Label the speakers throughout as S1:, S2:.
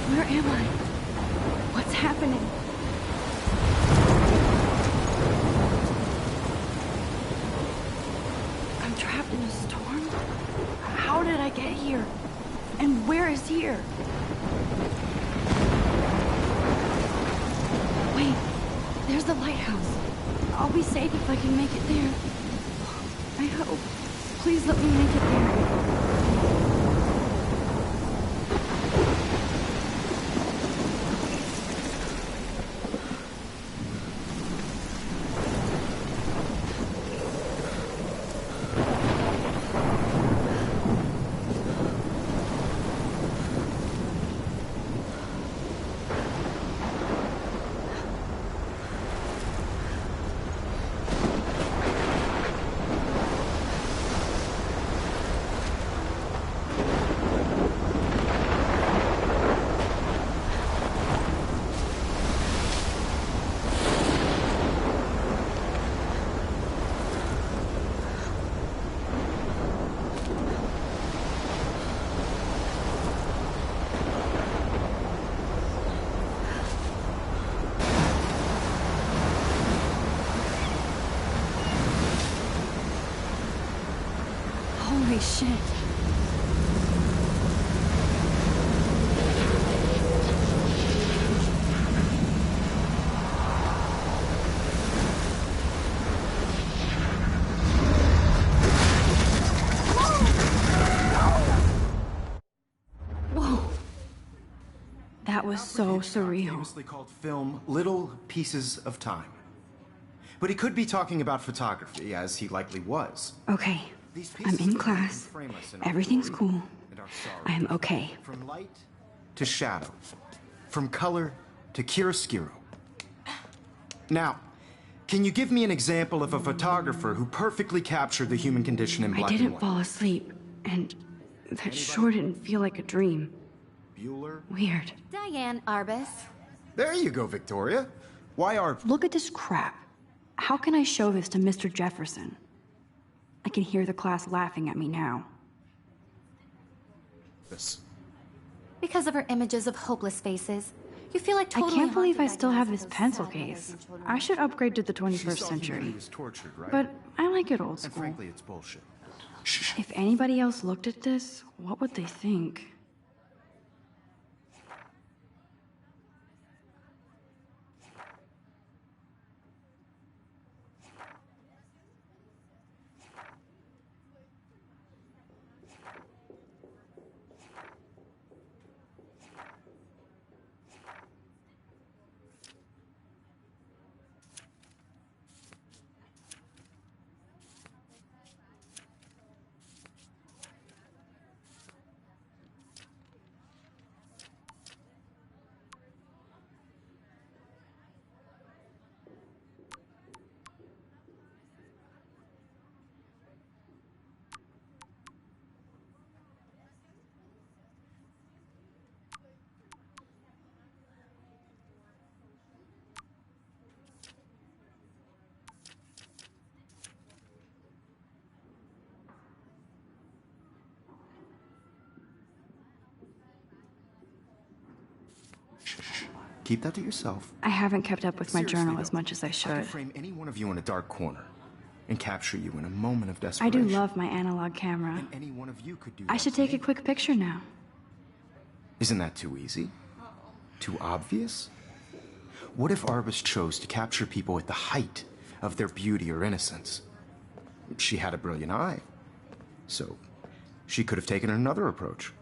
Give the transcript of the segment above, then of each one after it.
S1: Where am I? What's happening? I'm trapped in a storm? How did I get here? And where is here? Wait, there's the lighthouse. I'll be safe if I can make it there. I hope. Please let me make it there. Holy shit. Whoa. That was so surreal.
S2: Famously called film Little Pieces of Time. But he could be talking about photography, as he likely was.
S1: Okay. I'm in class. Everything's cool. I am okay.
S2: From light to shadow. From color to chiaroscuro. Now, can you give me an example of a photographer who perfectly captured the human condition in black and white?
S1: I didn't fall asleep, and that sure didn't feel like a dream.
S2: Bueller?
S1: Weird.
S3: Diane Arbus.
S2: There you go, Victoria. Why are...
S1: Look at this crap. How can I show this to Mr. Jefferson? I can hear the class laughing at me now.
S3: Because of her images of hopeless faces. You feel like totally
S1: I can't believe I
S3: haunted by
S1: still have
S3: those
S1: this pencil
S3: sad
S1: case.
S3: American children.
S1: I should upgrade to the 21st century. But I like it old
S2: And
S1: school.
S2: frankly, it's bullshit.
S1: If anybody else looked at this, what would they think?
S2: Keep that to yourself.
S1: I haven't kept up with my
S2: Seriously,
S1: journal
S2: though,
S1: as much as I
S2: I
S1: should.
S2: could frame any one of you in a dark corner and capture you in a moment of
S1: I
S2: desperation.
S1: do love my analog camera.
S2: And any one of you could do
S1: I
S2: that
S1: should
S2: to
S1: take a
S2: me.
S1: quick picture now.
S2: Isn't that too easy? Too obvious? What if Arbus chose to capture people at the height of their beauty or innocence? She had a brilliant eye, so she could have taken another approach.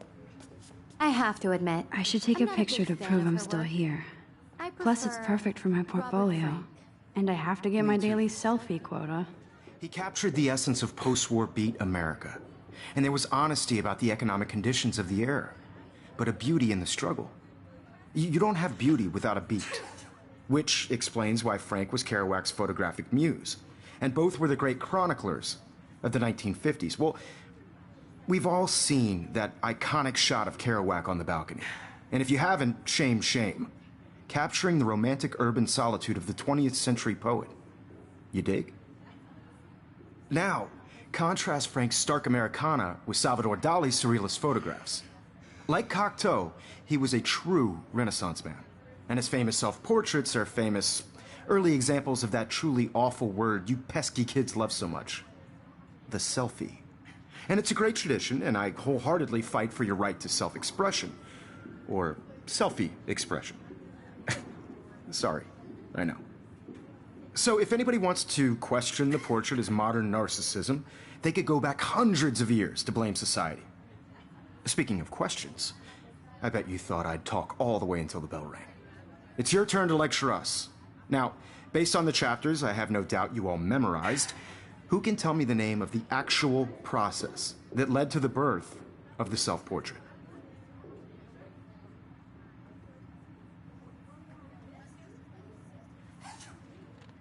S3: I have to admit,
S1: I should take
S3: I'm
S1: a
S3: not
S1: picture to
S3: big fan
S1: prove
S3: of
S1: I'm
S3: her
S1: still
S3: work.
S1: here.
S3: I
S1: Plus, it's
S3: prefer
S1: perfect for my
S3: Robert
S1: portfolio.
S3: Frank.
S1: And I have to get
S2: Me
S1: my
S2: too.
S1: daily selfie quota.
S2: He captured the essence of post-war beat America, and there was honesty about the economic conditions of the era, but a beauty in the struggle. You don't have beauty without a beat, which explains why Frank was Kerouac's photographic muse, and both were the great chroniclers of the 1950s. Well, we've all seen that iconic shot of Kerouac on the balcony, and if you haven't, shame, shame. Capturing the romantic urban solitude of the 20th century poet. You dig? Now, contrast Frank's stark Americana with Salvador Dali's surrealist photographs. Like Cocteau, he was a true Renaissance man, and his famous self-portraits are famous early examples of that truly awful word you pesky kids love so much, the selfie. And it's a great tradition, and I wholeheartedly fight for your right to self-expression, or selfie expression. Sorry, I know. So if anybody wants to question the portrait as modern narcissism, they could go back hundreds of years to blame society. Speaking of questions, I bet you thought I'd talk all the way until the bell rang. It's your turn to lecture us. Now, based on the chapters I have no doubt you all memorized, who can tell me the name of the actual process that led to the birth of the self-portrait?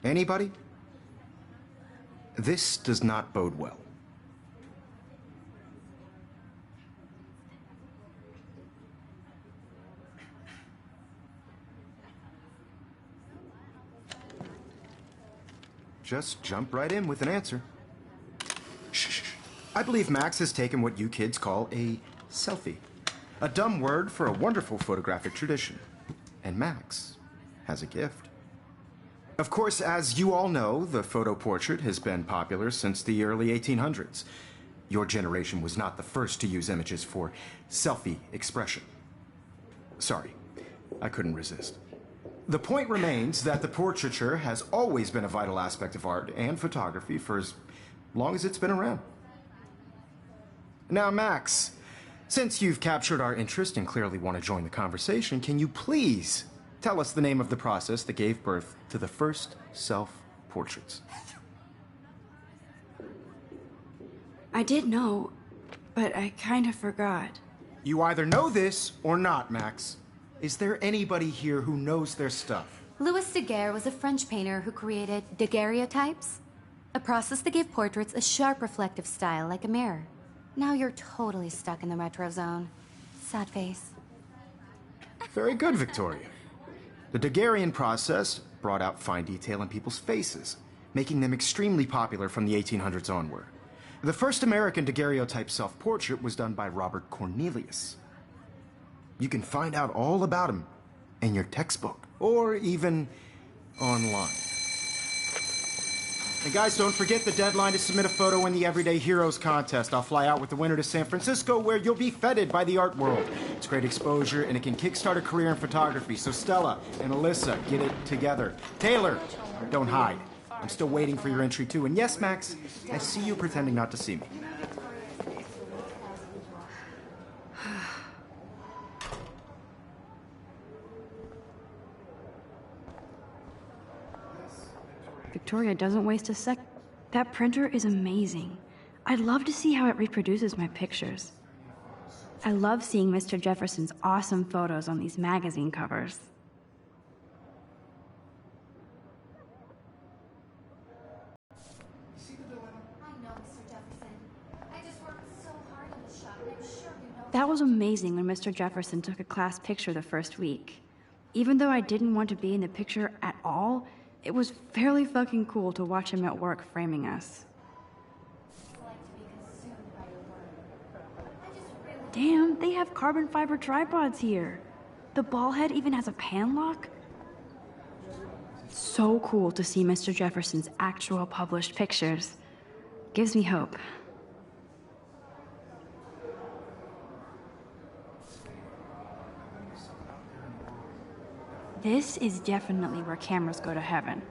S2: Anybody? This does not bode well. Just jump right in with an answer. Shh. I believe Max has taken what you kids call a selfie. A dumb word for a wonderful photographic tradition. And Max has a gift. Of course, as you all know, the photo portrait has been popular since the early 1800s. Your generation was not the first to use images for selfie expression. Sorry, I couldn't resist. The point remains that the portraiture has always been a vital aspect of art and photography for as long as it's been around. Now, Max, since you've captured our interest and clearly want to join the conversation, can you please tell us the name of the process that gave birth to the first self-portraits?
S1: I did know, but I kind of forgot.
S2: You either know this or not, Max. Is there anybody here who knows their stuff?
S3: Louis Daguerre was a French painter who created daguerreotypes, a process that gave portraits a sharp reflective style like a mirror. Now you're totally stuck in the retro zone. Sad face.
S2: Very good, Victoria. The Daguerrean process brought out fine detail in people's faces, making them extremely popular from the 1800s onward. The first American daguerreotype self-portrait was done by Robert Cornelius. You can find out all about him in your textbook, or even online. And guys, don't forget the deadline to submit a photo in the Everyday Heroes contest. I'll fly out with the winner to San Francisco, where you'll be feted by the art world. It's great exposure, and it can kickstart a career in photography. So Stella and Alyssa, get it together. Taylor, don't hide. I'm still waiting for your entry, too. And yes, Max, I see you pretending not to see me.
S1: Victoria doesn't waste a sec. That printer is amazing. I'd love to see how it reproduces my pictures. I love seeing Mr. Jefferson's awesome photos on these magazine covers. That was amazing when Mr. Jefferson took a class picture the first week. Even though I didn't want to be in the picture at all, it was fairly fucking cool to watch him at work framing us. Damn, they have carbon fiber tripods here. The ball head even has a pan lock. So cool to see Mr. Jefferson's actual published pictures. Gives me hope. This is definitely where cameras go to heaven.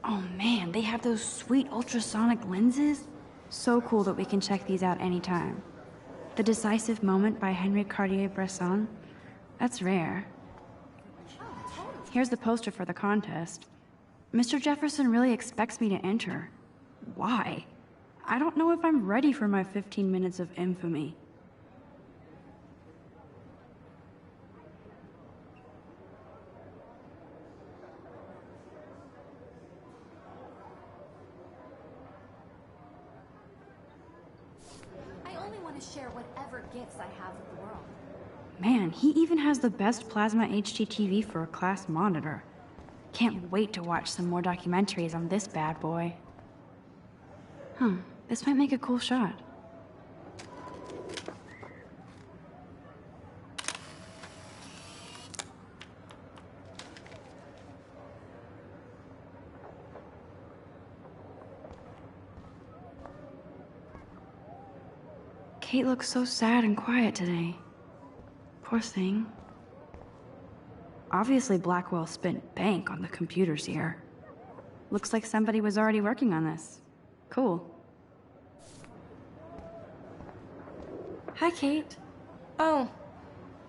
S1: Oh man, they have those sweet ultrasonic lenses. So cool that we can check these out anytime. The Decisive Moment by Henry Cartier-Bresson. That's rare. Here's the poster for the contest. Mr. Jefferson really expects me to enter. Why? I don't know if I'm ready for my 15 minutes of infamy.
S3: Share whatever gifts I have with the world.
S1: Man, he even has the best plasma HDTV for a class monitor. Can't wait to watch some more documentaries on this bad boy. This might make a cool shot. Kate looks so sad and quiet today. Poor thing. Obviously Blackwell spent bank on the computers here. Looks like somebody was already working on this. Cool. Hi, Kate.
S4: Oh.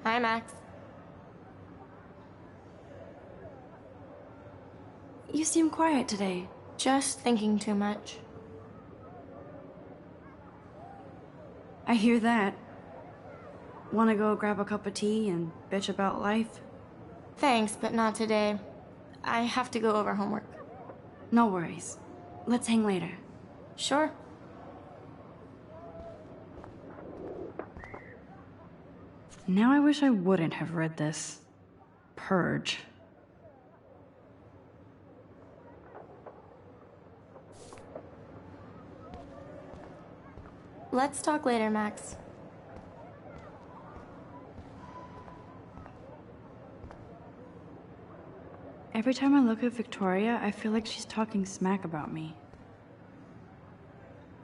S4: Hi, Max.
S1: You seem quiet today.
S4: Just thinking too much.
S1: I hear that. Wanna go grab a cup of tea and bitch about life?
S4: Thanks, but not today. I have to go over homework.
S1: No worries. Let's hang later.
S4: Sure.
S1: Now I wish I wouldn't have read this. Purge.
S4: Let's talk later, Max.
S1: Every time I look at Victoria, I feel like she's talking smack about me.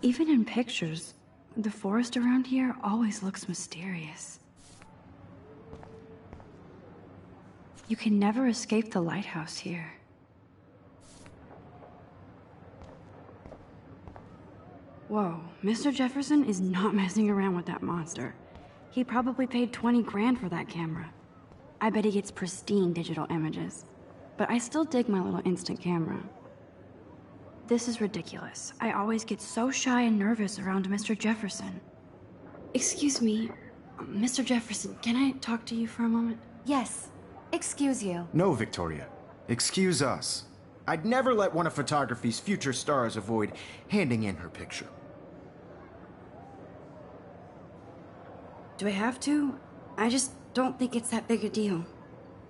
S1: Even in pictures, the forest around here always looks mysterious. You can never escape the lighthouse here. Whoa, Mr. Jefferson is not messing around with that monster. He probably paid 20 grand for that camera. I bet he gets pristine digital images. But I still dig my little instant camera. This is ridiculous. I always get so shy and nervous around Mr. Jefferson. Excuse me, Mr. Jefferson, can I talk to you for a moment?
S3: Yes. Excuse you.
S2: No, Victoria. Excuse us. I'd never let one of photography's future stars avoid handing in her picture.
S1: Do I have to? I just don't think it's that big a deal.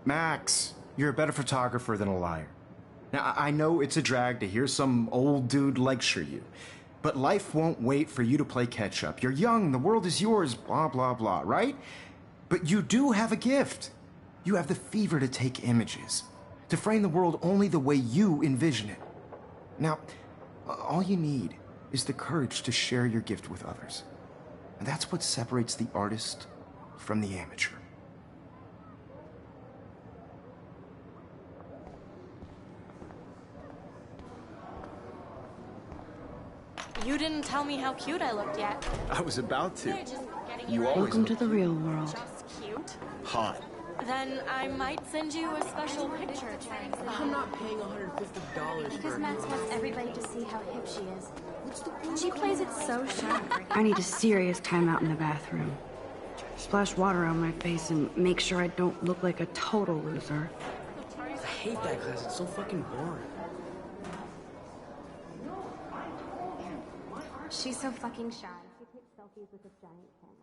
S2: Max, you're a better photographer than a liar. Now, I know it's a drag to hear some old dude lecture you, but life won't wait for you to play catch-up. You're young, the world is yours, blah, blah, blah, right? But you do have a gift. You have the fever to take images, to frame the world only the way you envision it. Now, all you need is the courage to share your gift with others. And that's what separates the artist from the amateur.
S4: You didn't tell me how cute I looked yet.
S5: I was about to.
S4: You're just getting
S5: You
S4: your
S5: always
S1: Welcome to
S5: look
S1: the real world.
S4: just cute.
S5: hot.
S4: Then I might send you a special picture.
S6: I'm not paying $150
S7: Because
S6: for
S7: Max wants everybody to see how hip she is.
S6: What's the point?
S7: She plays it so sharp.
S1: I need a serious timeout in the bathroom. Splash water on my face and make sure I don't look like a total loser.
S6: I hate that class. It's so fucking boring.
S7: She's so fucking shy. She takes selfies with a giant camera.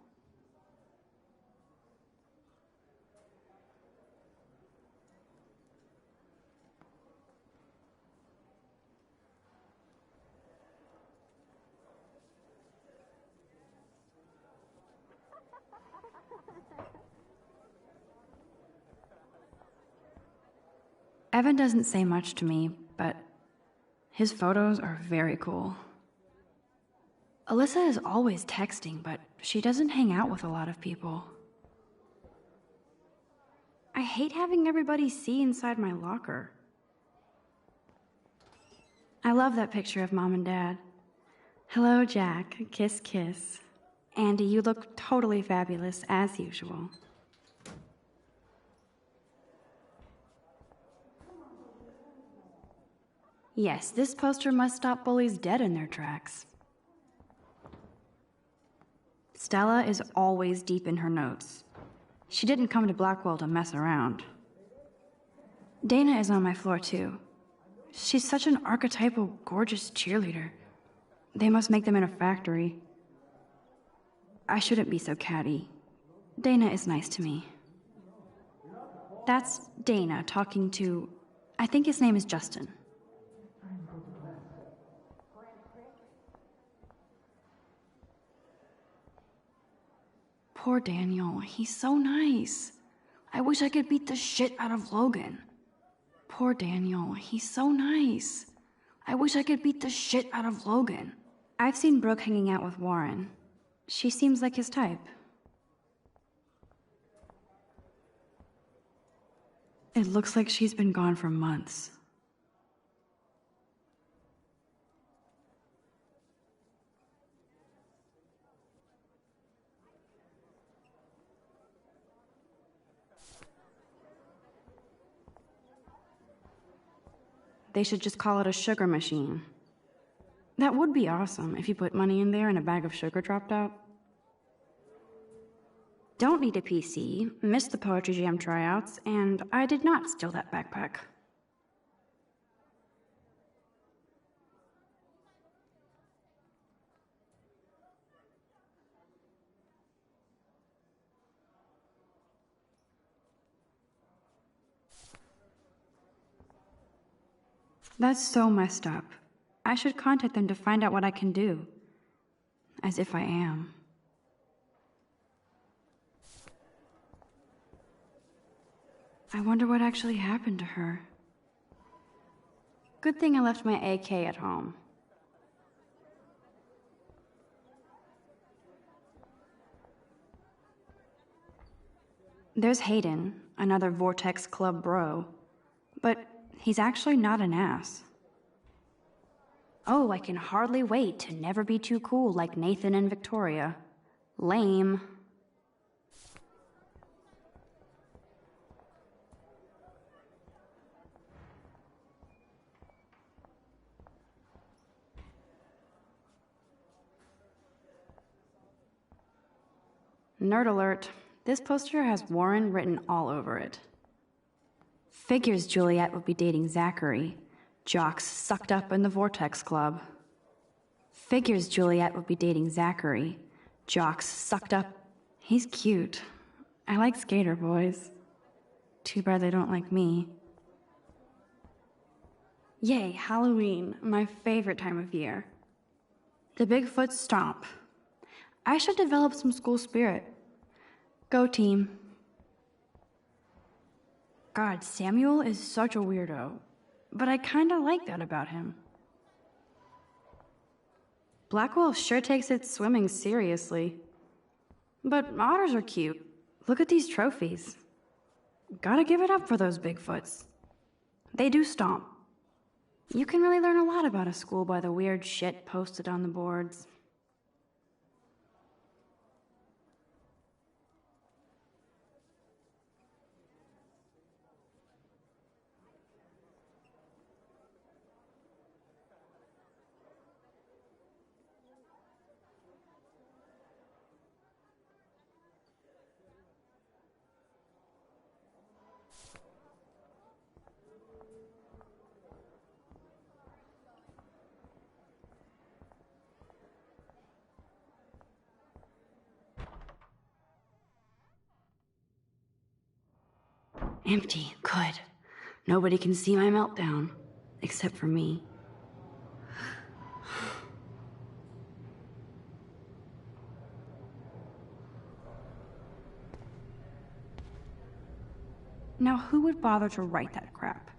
S1: Evan doesn't say much to me, but his photos are very cool. Alyssa is always texting, but she doesn't hang out with a lot of people. I hate having everybody see inside my locker. I love that picture of Mom and Dad. Hello, Jack. Kiss, kiss. Andy, you look totally fabulous, as usual. Yes, this poster must stop bullies dead in their tracks. Stella is always deep in her notes. She didn't come to Blackwell to mess around. Dana is on my floor too. She's such an archetypal, gorgeous cheerleader. They must make them in a factory. I shouldn't be so catty. Dana is nice to me. That's Dana talking to, I think his name is Justin. Poor Daniel, he's so nice. I wish I could beat the shit out of Logan. Poor Daniel, he's so nice. I wish I could beat the shit out of Logan. I've seen Brooke hanging out with Warren. She seems like his type. It looks like she's been gone for months. They should just call it a sugar machine. That would be awesome if you put money in there and a bag of sugar dropped out. Don't need a PC, missed the Poetry Jam tryouts, and I did not steal that backpack. That's so messed up. I should contact them to find out what I can do. As if I am. I wonder what actually happened to her. Good thing I left my AK at home. There's Hayden, another Vortex Club bro. But he's actually not an ass. Oh, I can hardly wait to never be too cool like Nathan and Victoria. Lame. Nerd alert. This poster has Warren written all over it. Figures Juliet would be dating Zachary. Jocks sucked up in the Vortex Club. Figures Juliet would be dating Zachary. Jocks sucked up. He's cute. I like skater boys. Too bad they don't like me. Yay, Halloween, my favorite time of year. The Bigfoot Stomp. I should develop some school spirit. Go team. God, Samuel is such a weirdo, but I kinda like that about him. Blackwell sure takes its swimming seriously. But otters are cute. Look at these trophies. Gotta give it up for those Bigfoots. They do stomp. You can really learn a lot about a school by the weird shit posted on the boards. Empty. Good. Nobody can see my meltdown. Except for me. Now, who would bother to write that crap?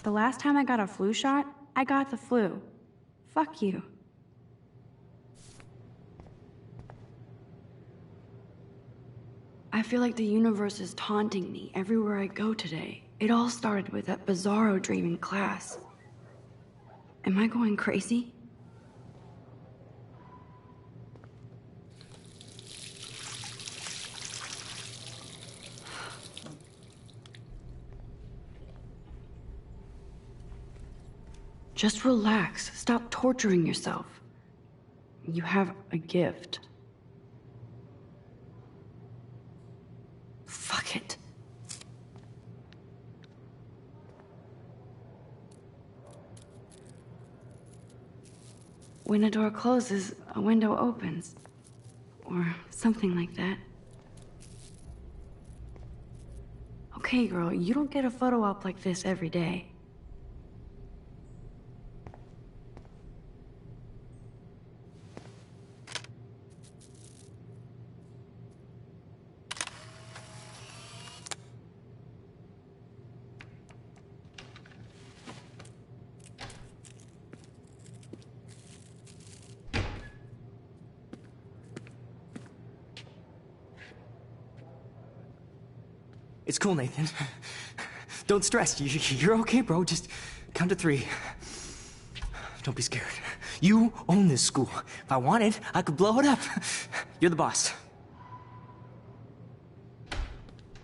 S1: The last time I got a flu shot, I got the flu. Fuck you. I feel like the universe is taunting me everywhere I go today. It all started with that bizarro dream in class. Am I going crazy? Just relax. Stop torturing yourself. You have a gift. Fuck it. When a door closes, a window opens. Or something like that. Okay, girl, you don't get a photo op like this every day.
S5: It's cool, Nathan. Don't stress. You're okay, bro. Just count to 3. Don't be scared. You own this school. If I wanted, I could blow it up. You're the boss.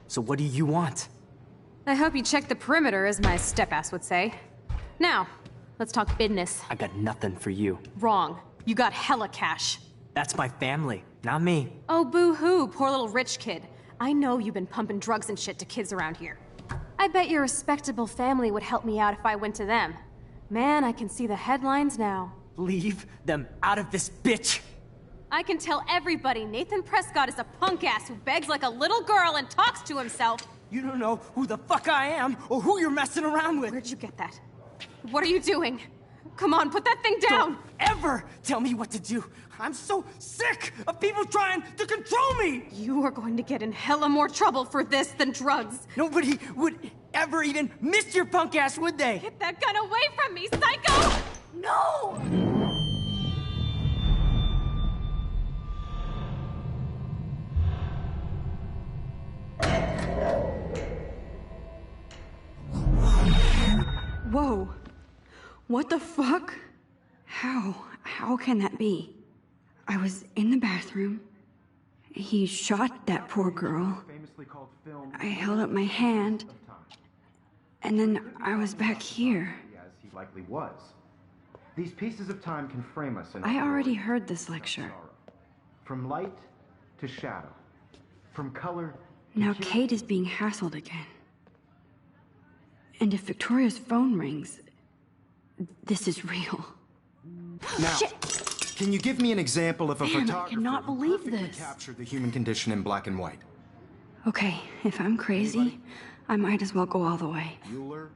S5: So what do you want?
S8: I hope you check the perimeter, as my step-ass would say. Now, let's talk business.
S5: I got nothing for you.
S8: Wrong. You got hella cash.
S5: That's my family, not me.
S8: Oh, boo-hoo, poor little rich kid. I know you've been pumping drugs and shit to kids around here. I bet your respectable family would help me out if I went to them. Man, I can see the headlines now.
S5: Leave them out of this, bitch!
S8: I can tell everybody Nathan Prescott is a punk ass who begs like a little girl and talks to himself.
S5: You don't know who the fuck I am or who you're messing around with.
S8: Where'd you get that? What are you doing? Come on, put that thing down!
S5: Don't ever tell me what to do! I'm so sick of people trying to control me!
S8: You are going to get in hella more trouble for this than drugs.
S5: Nobody would ever even miss your punk ass, would they?
S8: Get that gun away from me, psycho! No!
S1: Whoa. What the fuck? How can that be? I was in the bathroom. He shot that poor girl. I held up my hand. And then I was back here.
S2: As he likely was. These pieces of time can frame us in
S1: I already heard this lecture.
S2: From light to shadow. From color to
S1: Now
S2: hue.
S1: Kate is being hassled again. And if Victoria's phone rings, this is real.
S2: Now,
S1: Shit.
S2: can you give me an example of a
S1: Damn, I
S2: photographer
S1: cannot
S2: who
S1: believe
S2: perfectly
S1: this.
S2: captured the human condition in black and white?
S1: Okay, if I'm crazy, I might as well go all the way.
S2: Bueller?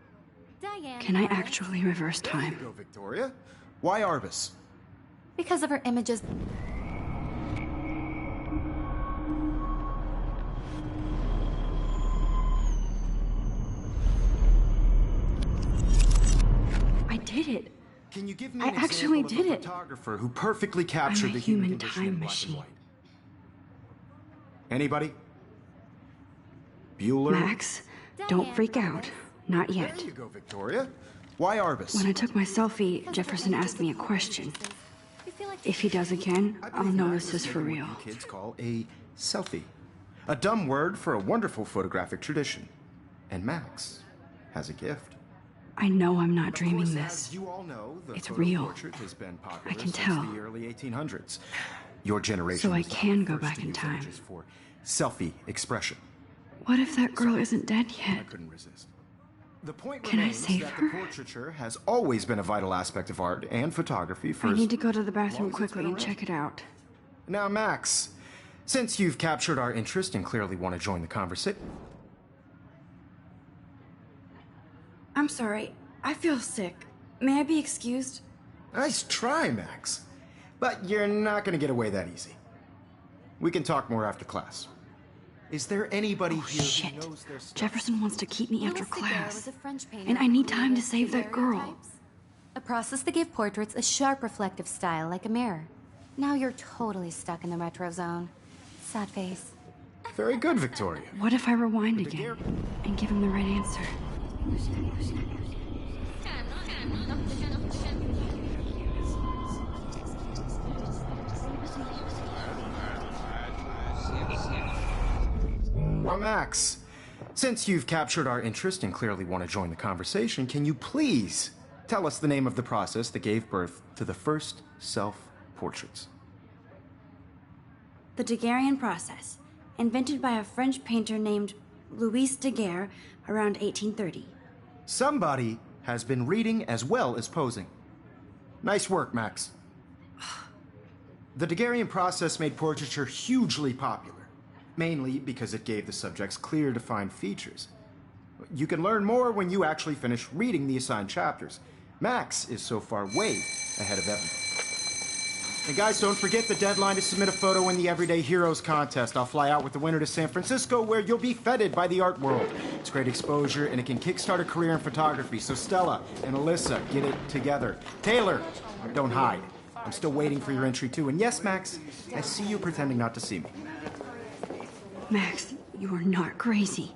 S3: Diane.
S1: Can I actually reverse
S2: There you
S1: time?
S2: go, Victoria. Why Arbus?
S3: Because of her images.
S1: I did it.
S2: Can you give me
S1: I
S2: an
S1: actually
S2: example
S1: did
S2: of a
S1: it.
S2: photographer who perfectly captured
S1: I'm a
S2: the human
S1: human
S2: condition
S1: time
S2: in black
S1: machine.
S2: and white? Anybody? Bueller?
S1: Max, don't freak out. Not yet.
S2: There you go, Victoria. Why Arbus?
S1: When I took my selfie, Jefferson asked me a question. If he does again,
S2: I
S1: I'll
S2: believe
S1: know
S2: Max
S1: this
S2: was
S1: is for
S2: taking
S1: real.
S2: what you kids call a selfie. A dumb word for a wonderful photographic tradition. And Max has a gift.
S1: I know I'm not
S2: Of
S1: dreaming
S2: course,
S1: this.
S2: as you all know, the
S1: It's
S2: photo
S1: real.
S2: portrait has been popular
S1: I can
S2: since
S1: tell.
S2: the early 1800s. Your generation
S1: So I
S2: was the
S1: can go
S2: first
S1: back
S2: to
S1: in
S2: use
S1: time.
S2: images for selfie expression.
S1: What if that girl isn't dead
S2: I
S1: yet?
S2: couldn't resist. The point
S1: Can I
S2: remains
S1: save
S2: that
S1: her?
S2: the portraiture has always been a vital aspect of art and photography for
S1: I
S2: as
S1: need to go to the bathroom
S2: long as it's
S1: quickly
S2: been
S1: and
S2: around.
S1: check it out.
S2: Now, Max, since you've captured our interest and clearly want to join the conversation,
S1: I'm sorry. I feel sick. May I be excused?
S2: nice try, Max. But you're not going to get away that easy. We can talk more after class. Is there anybody here
S1: Shit.
S2: who knows their stuff?
S1: Jefferson wants to keep me after
S3: Louis Daguerre
S1: class.
S3: was a French painter
S1: And I
S3: who
S1: need time to
S3: created
S1: save that girl.
S3: daguerreotypes, a process that gave portraits a sharp reflective style like a mirror. Now you're totally stuck in the retro zone. Sad face.
S2: Very good, Victoria.
S1: What if I rewind again and give him the right answer?
S2: Well, Max, since you've captured our interest and clearly want to join the conversation, can you please tell us the name of the process that gave birth to the first self-portraits?
S1: The Daguerrean process, invented by a French painter named Louis Daguerre around 1830.
S2: Somebody has been reading as well as posing. Nice work, Max. The Daguerrean process made portraiture hugely popular, mainly because it gave the subjects clear, defined features. You can learn more when you actually finish reading the assigned chapters. Max is so far way ahead of everyone. And guys, don't forget the deadline to submit a photo in the Everyday Heroes contest. I'll fly out with the winner to San Francisco, where you'll be feted by the art world. It's great exposure, and it can kickstart a career in photography. So Stella and Alyssa, get it together. Taylor, don't hide. I'm still waiting for your entry, too. And yes, Max, I see you pretending not to see me.
S1: Max, you are not crazy.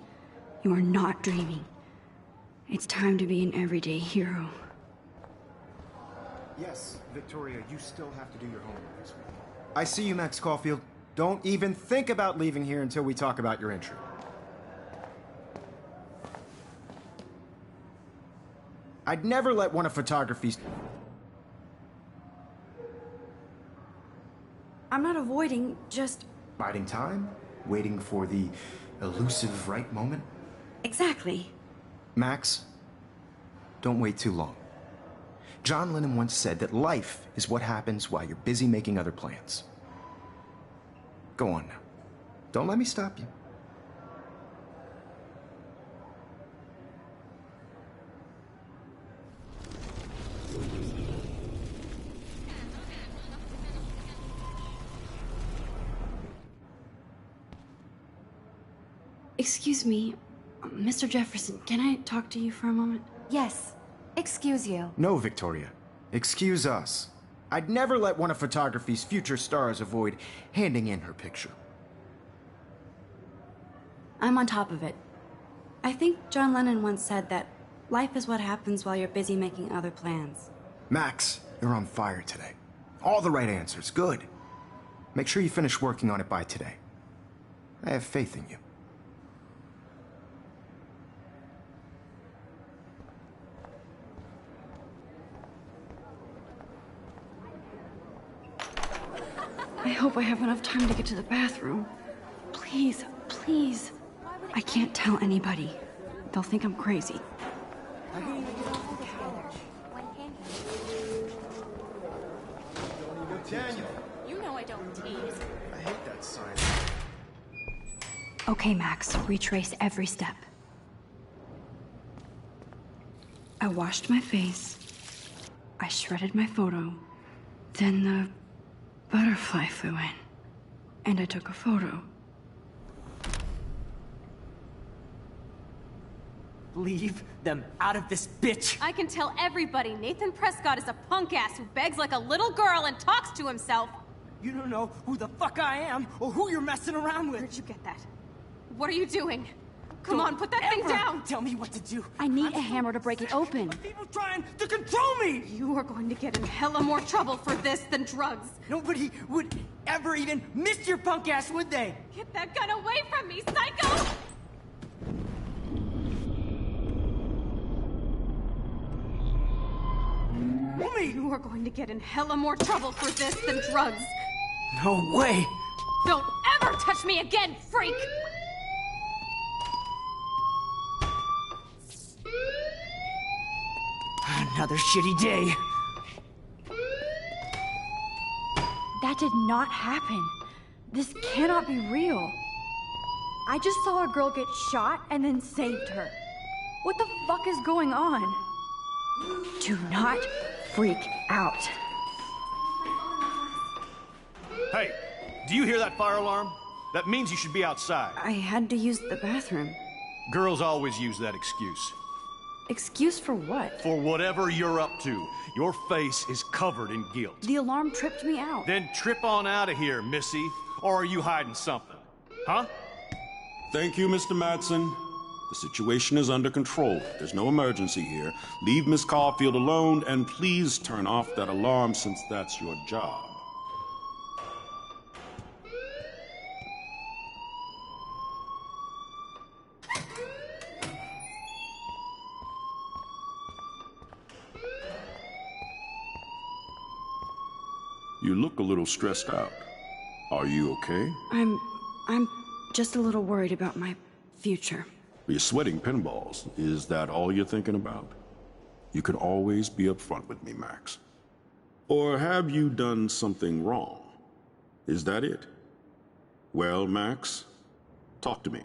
S1: You are not dreaming. It's time to be an everyday hero.
S2: Yes, Victoria, you still have to do your homework this week. I see you, Max Caulfield. Don't even think about leaving here until we talk about your entry. I'd never let one of photography's...
S1: I'm not avoiding, just...
S2: Biding time? Waiting for the elusive right moment?
S1: Exactly.
S2: Max, don't wait too long. John Lennon once said that life is what happens while you're busy making other plans. Go on now. Don't let me stop you.
S1: Excuse me, Mr. Jefferson, can I talk to you for a moment?
S3: Yes. Excuse you.
S2: No, Victoria. Excuse us. I'd never let one of photography's future stars avoid handing in her picture.
S1: I'm on top of it. I think John Lennon once said that life is what happens while you're busy making other plans.
S2: Max, you're on fire today. All the right answers. Good. Make sure you finish working on it by today. I have faith in you.
S1: I hope I have enough time to get to the bathroom. Please, please. I can't tell anybody. They'll think I'm crazy.
S2: Daniel,
S8: You know I don't tease.
S2: I hate that sign.
S1: Okay, Max, retrace every step. I washed my face. I shredded my photo. Then the butterfly flew in. And I took a photo.
S5: Leave them out of this bitch!
S8: I can tell everybody Nathan Prescott is a punk ass who begs like a little girl and talks to himself.
S5: You don't know who the fuck I am or who you're messing around with.
S8: Where'd you get that? What are you doing? Come on, put that thing down!
S5: Tell me what to do.
S1: I need a hammer to break it open.
S5: People trying to control me!
S8: You are going to get in hella more trouble for this than drugs.
S5: Nobody would ever even miss your punk ass, would they?
S8: Get that gun away from me, psycho!
S5: Woman!
S8: You are going to get in hella more trouble for this than drugs.
S5: No way!
S8: Don't ever touch me again, freak!
S5: Another shitty day.
S1: That did not happen. This cannot be real. I just saw a girl get shot and then saved her. What the fuck is going on? Do not freak out.
S9: Hey, do you hear that fire alarm? That means you should be outside.
S1: I had to use the bathroom.
S9: Girls always use that excuse.
S1: Excuse for what?
S9: For whatever you're up to, your face is covered in guilt.
S1: The alarm tripped me out.
S9: Then trip on out of here, Missy. Or are you hiding something? Huh?
S10: Thank you, Mr. Madsen. The situation is under control. There's no emergency here. Leave Miss Caulfield alone, and please turn off that alarm since that's your job. You look a little stressed out. Are you okay?
S1: I'm just a little worried about my future.
S10: You're sweating pinballs. Is that all you're thinking about? You can always be upfront with me, Max. Or have you done something wrong? Is that it? Well, Max, talk to me.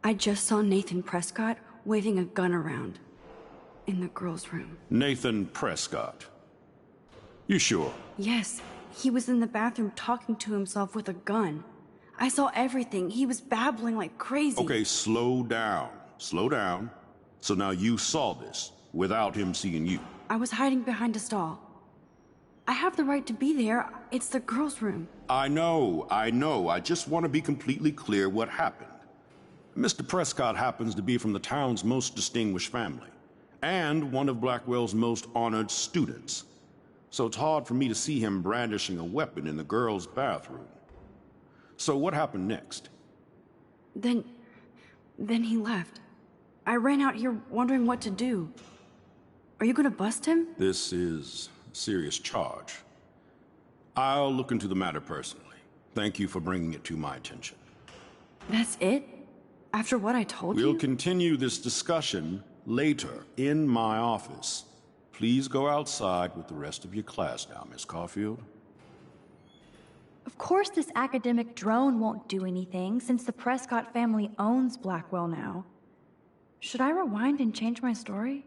S1: I just saw Nathan Prescott waving a gun around in the girls' room.
S10: Nathan Prescott. You sure?
S1: Yes, he was in the bathroom talking to himself with a gun. I saw everything. He was babbling like crazy.
S10: Okay, slow down. Slow down. So now you saw this without him seeing you.
S1: I was hiding behind a stall. I have the right to be there. It's the girls' room.
S10: I know. I just want to be completely clear what happened. Mr. Prescott happens to be from the town's most distinguished family, and one of Blackwell's most honored students. So it's hard for me to see him brandishing a weapon in the girls' bathroom. So what happened next?
S1: Then he left. I ran out here wondering what to do. Are you gonna bust him?
S10: This is a serious charge. I'll look into the matter personally. Thank you for bringing it to my attention.
S1: That's it? After what I told you?
S10: We'll continue this discussion later in my office. Please go outside with the rest of your class now, Miss Caulfield.
S7: Of course this academic drone won't do anything since the Prescott family owns Blackwell now.
S1: Should I rewind and change my story?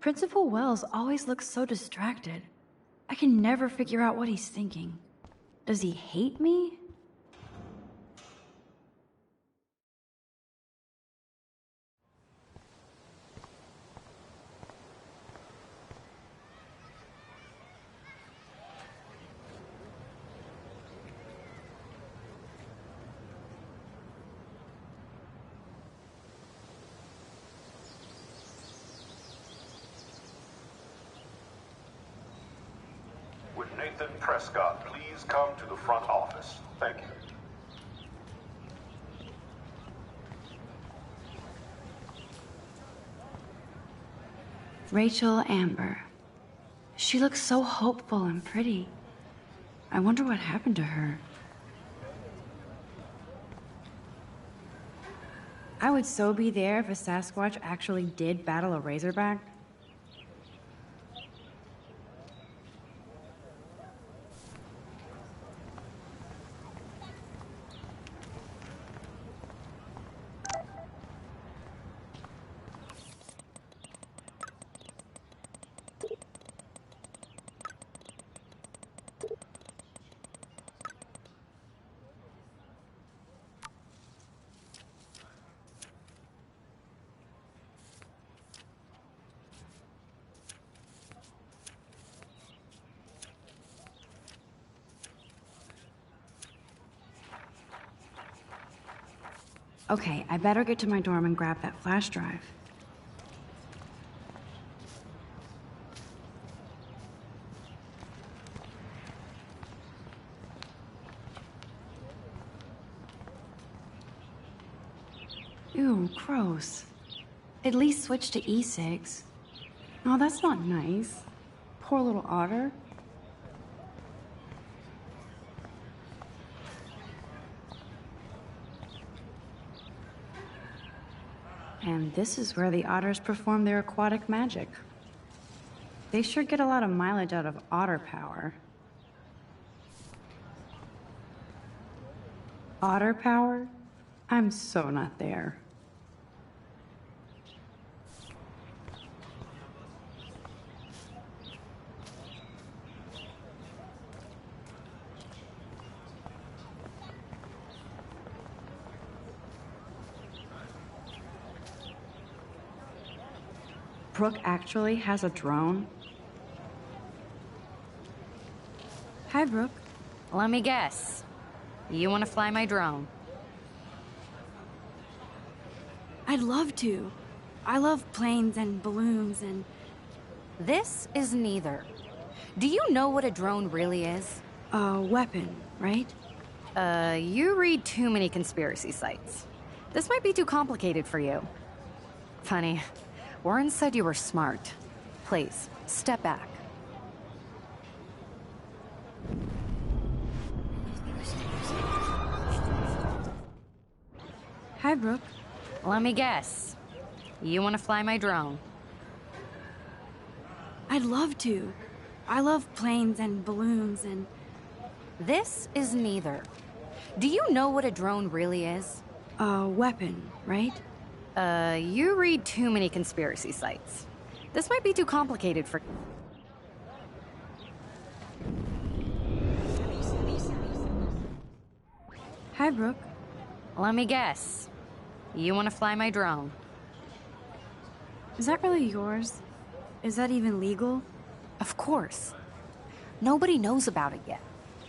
S1: Principal Wells always looks so distracted. I can never figure out what he's thinking. Does he hate me?
S10: Would Nathan Prescott please come to the front office? Thank you.
S1: Rachel Amber. She looks so hopeful and pretty. I wonder what happened to her. I would so be there if a Sasquatch actually did battle a Razorback. Okay, I better get to my dorm and grab that flash drive. Ew, gross. At least switch to e-cigs. Oh, that's not nice. Poor little otter. And this is where the otters perform their aquatic magic. They sure get a lot of mileage out of otter power. Otter power? I'm so not there. Brooke actually has a drone? Hi, Brooke.
S3: Let me guess. You want to fly my drone?
S1: I'd love to. I love planes and balloons and...
S3: This is neither. Do you know what a drone really is?
S1: A weapon, right?
S3: You read too many conspiracy sites. This might be too complicated for you. Funny. Warren said you were smart. Please, step back.
S1: Hi, Brooke.
S3: Let me guess. You want to fly my drone?
S1: I'd love to. I love planes and balloons and...
S3: This is neither. Do you know what a drone really is?
S1: A weapon, right?
S3: You read too many conspiracy sites. This might be too complicated for...
S1: Hi, Brooke.
S3: Let me guess. You want to fly my drone?
S1: Is that really yours? Is that even legal?
S3: Of course. Nobody knows about it yet.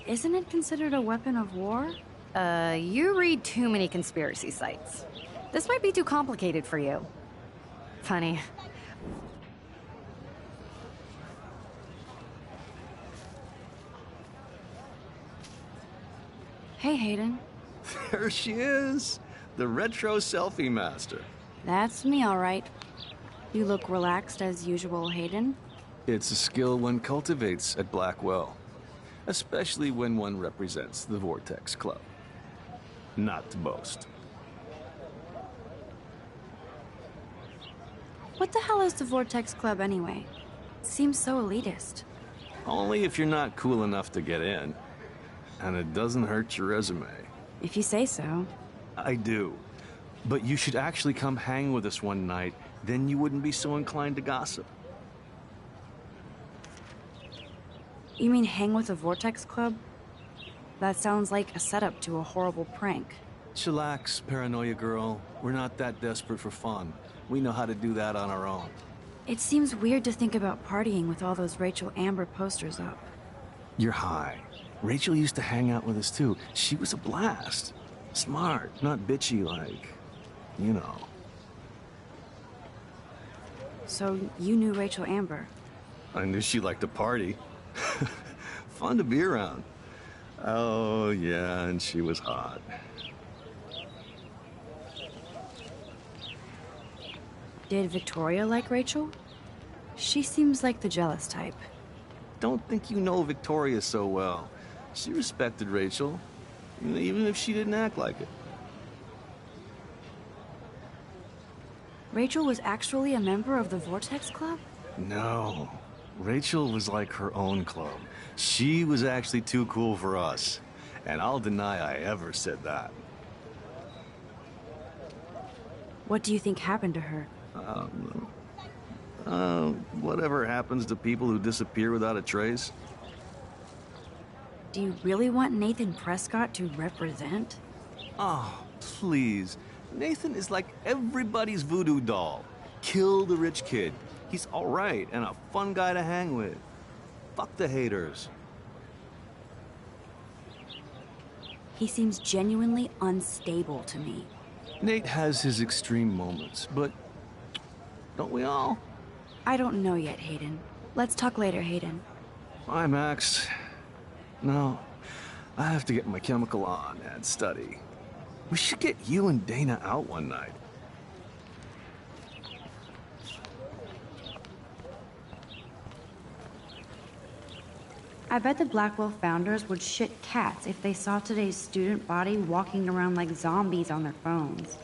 S1: Isn't it considered a weapon of war?
S3: You read too many conspiracy sites. This might be too complicated for you. Funny.
S1: Hey, Hayden.
S9: There she is, the retro selfie master.
S1: That's me, all right. You look relaxed as usual, Hayden.
S9: It's a skill one cultivates at Blackwell, especially when one represents the Vortex Club. Not to boast.
S1: What the hell is the Vortex Club anyway? It seems so elitist.
S9: Only if you're not cool enough to get in. And it doesn't hurt your resume.
S1: If you say so.
S9: I do. But you should actually come hang with us one night, then you wouldn't be so inclined to gossip.
S1: You mean hang with the Vortex Club? That sounds like a setup to a horrible prank.
S9: Chillax, paranoia girl. We're not that desperate for fun. We know how to do that on our own.
S1: It seems weird to think about partying with all those Rachel Amber posters up.
S9: You're high. Rachel used to hang out with us too. She was a blast. Smart, not bitchy like, you know.
S1: So you knew Rachel Amber?
S9: I knew she liked to party. Fun to be around. Oh, yeah, and she was hot.
S1: Did Victoria like Rachel? She seems like the jealous type.
S9: Don't think you know Victoria so well. She respected Rachel, even if she didn't act like it.
S1: Rachel was actually a member of the Vortex Club?
S9: No. Rachel was like her own club. She was actually too cool for us. And I'll deny I ever said that.
S1: What do you think happened to her?
S9: Whatever happens to people who disappear without a trace.
S1: Do you really want Nathan Prescott to represent?
S9: Oh, please. Nathan is like everybody's voodoo doll. Kill the rich kid. He's all right and a fun guy to hang with. Fuck the haters.
S1: He seems genuinely unstable to me.
S9: Nate has his extreme moments, but don't we all?
S1: I don't know yet, Hayden. Let's talk later, Hayden.
S9: Bye, Max. No, I have to get my chemical on and study. We should get you and Dana out one night.
S1: I bet the Blackwell founders would shit cats if they saw today's student body walking around like zombies on their phones.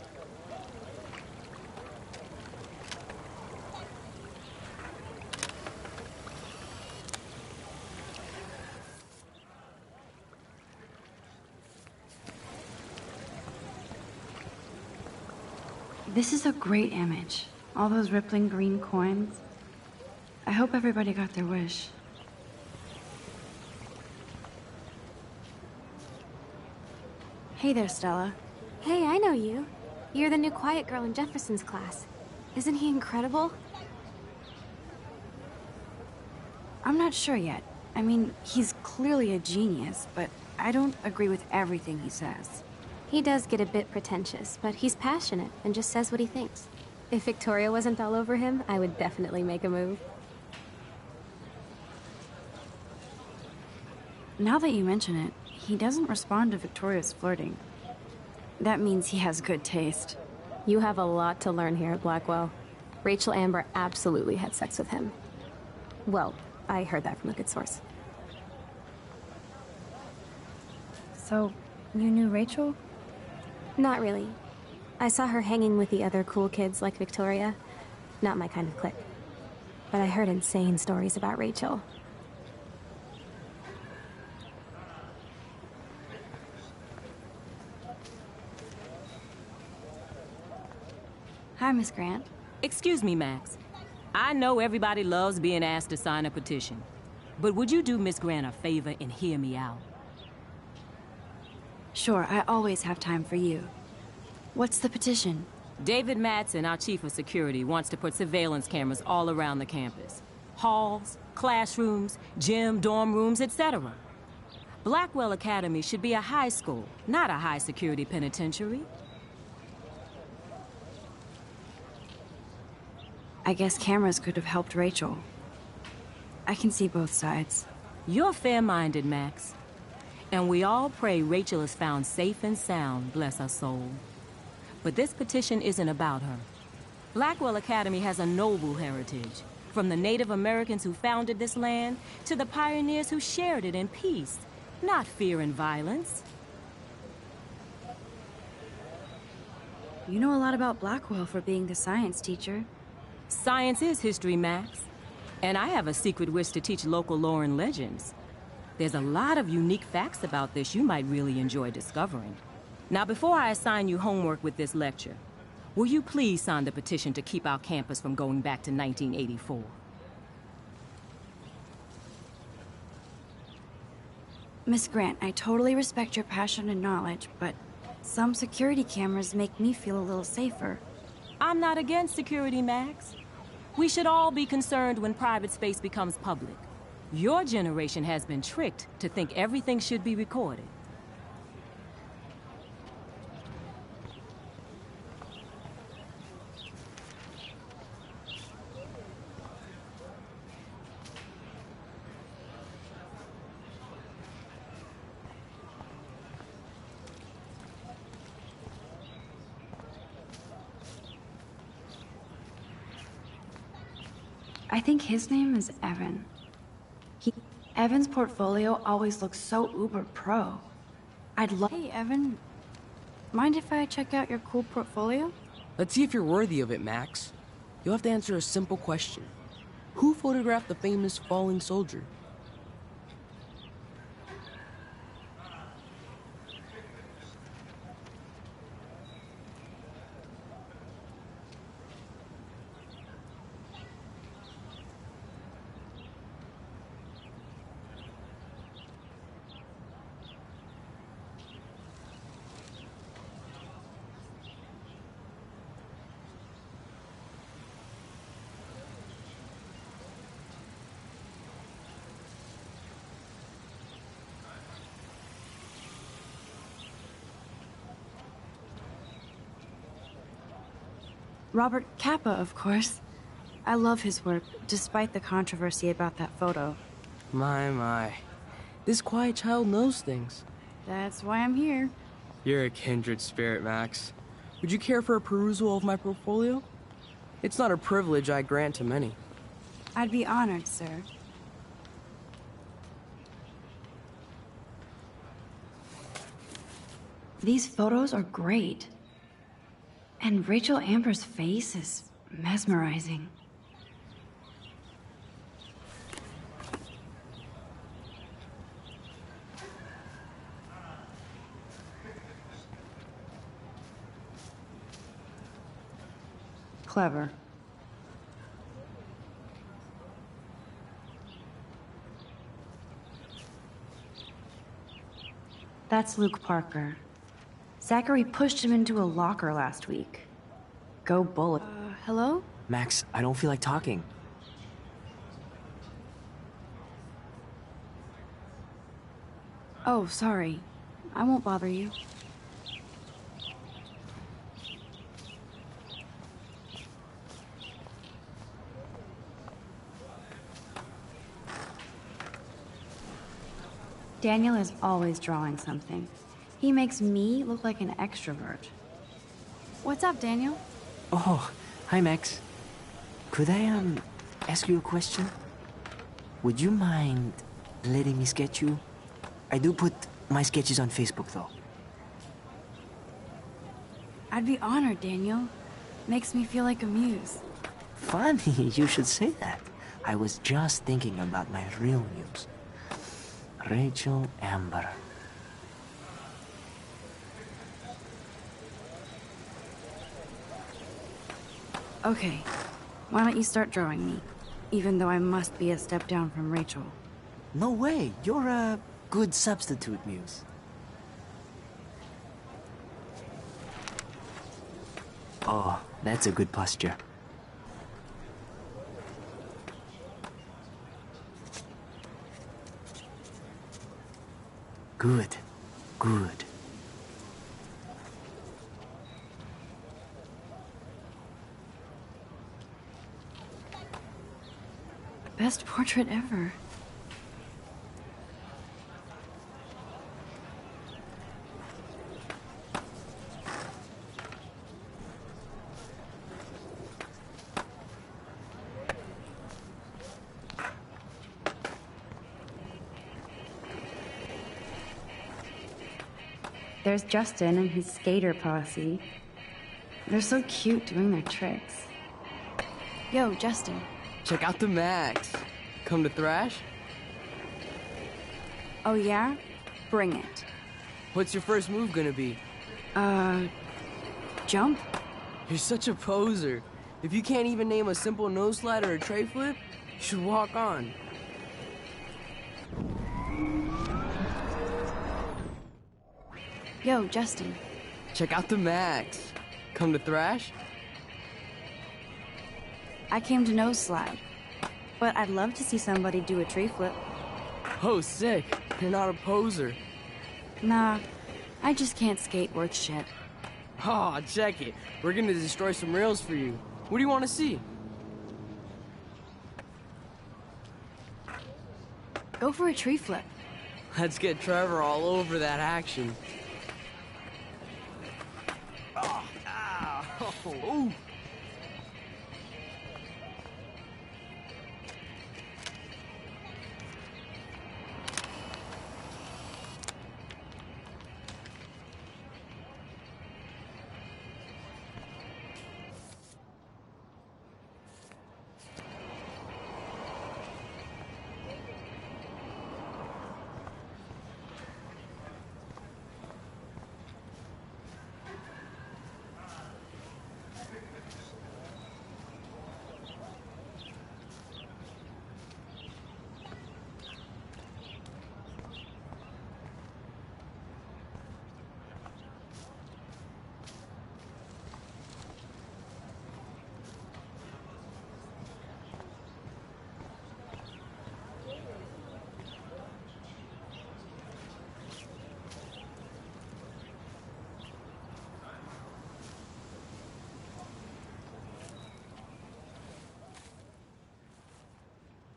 S1: This is a great image. All those rippling green coins. I hope everybody got their wish. Hey there, Stella.
S8: Hey, I know you. You're the new quiet girl in Jefferson's class. Isn't he incredible?
S1: I'm not sure yet. I mean, he's clearly a genius, but I don't agree with everything he says.
S8: He does get a bit pretentious, but he's passionate and just says what he thinks. If Victoria wasn't all over him, I would definitely make a move.
S1: Now that you mention it, he doesn't respond to Victoria's flirting. That means he has good taste.
S8: You have a lot to learn here at Blackwell. Rachel Amber absolutely had sex with him. Well, I heard that from a good source.
S1: So, you knew Rachel?
S8: Not really. I saw her hanging with the other cool kids like Victoria. Not my kind of clique. But I heard insane stories about Rachel.
S1: Hi, Miss Grant.
S11: Excuse me, Max. I know everybody loves being asked to sign a petition. But would you do Miss Grant a favor and hear me out?
S1: Sure, I always have time for you. What's the petition?
S11: David Madsen, our chief of security, wants to put surveillance cameras all around the campus. Halls, classrooms, gym, dorm rooms, etc. Blackwell Academy should be a high school, not a high-security penitentiary.
S1: I guess cameras could have helped Rachel. I can see both sides.
S11: You're fair-minded, Max. And we all pray Rachel is found safe and sound, bless her soul. But this petition isn't about her. Blackwell Academy has a noble heritage, from the Native Americans who founded this land to the pioneers who shared it in peace, not fear and violence.
S1: You know a lot about Blackwell for being the science teacher.
S11: Science is history, Max. And I have a secret wish to teach local lore and legends. There's a lot of unique facts about this you might really enjoy discovering. Now, before I assign you homework with this lecture, will you please sign the petition to keep our campus from going back to 1984?
S1: Miss Grant, I totally respect your passion and knowledge, but some security cameras make me feel a little safer.
S11: I'm not against security, Max. We should all be concerned when private space becomes public. Your generation has been tricked to think everything should be recorded.
S1: I think his name is Evan. Evan's portfolio always looks so uber pro. I'd love— Hey, Evan. Mind if I check out your cool portfolio?
S6: Let's see if you're worthy of it, Max. You'll have to answer a simple question. Who photographed the famous falling soldier?
S1: Robert Capa, of course. I love his work, despite the controversy about that photo.
S6: My. This quiet child knows things.
S1: That's why I'm here.
S6: You're a kindred spirit, Max. Would you care for a perusal of my portfolio? It's not a privilege I grant to many.
S1: I'd be honored, sir. These photos are great. And Rachel Amber's face is mesmerizing. Clever. That's Luke Parker. Zachary pushed him into a locker last week. Go Bullet. Hello?
S6: Max, I don't feel like talking.
S1: Oh, sorry. I won't bother you. Daniel is always drawing something. He makes me look like an extrovert. What's up, Daniel?
S12: Oh, hi, Max. Could I, ask you a question? Would you mind letting me sketch you? I do put my sketches on Facebook, though.
S1: I'd be honored, Daniel. Makes me feel like a muse.
S12: Funny, you should say that. I was just thinking about my real muse. Rachel Amber.
S1: Okay, why don't you start drawing me? Even though I must be a step down from Rachel.
S12: No way, you're a good substitute muse. Oh, that's a good posture. Good, good.
S1: Best portrait ever. There's Justin and his skater posse. They're so cute doing their tricks. Yo, Justin.
S6: Check out the Max. Come to thrash?
S1: Oh yeah? Bring it.
S6: What's your first move gonna be?
S1: Jump?
S6: You're such a poser. If you can't even name a simple nose slide or a tray flip, you should walk on.
S1: Yo, Justin.
S6: Check out the Max. Come to thrash?
S1: I came to nose slide, but I'd love to see somebody do a tree flip.
S6: Oh, sick. You're not a poser.
S1: Nah, I just can't skate worth shit.
S6: Oh, check it. We're gonna destroy some rails for you. What do you want to see?
S1: Go for a tree flip.
S6: Let's get Trevor all over that action. Oh.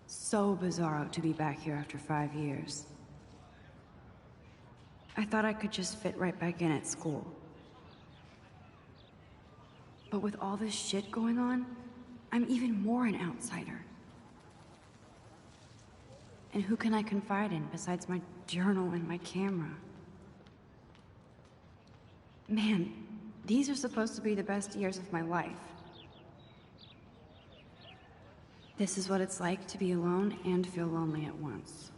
S1: So bizarro to be back here after 5 years. I thought I could just fit right back in at school. But with all this shit going on, I'm even more an outsider. And who can I confide in besides my journal and my camera? Man, these are supposed to be the best years of my life. This is what it's like to be alone and feel lonely at once.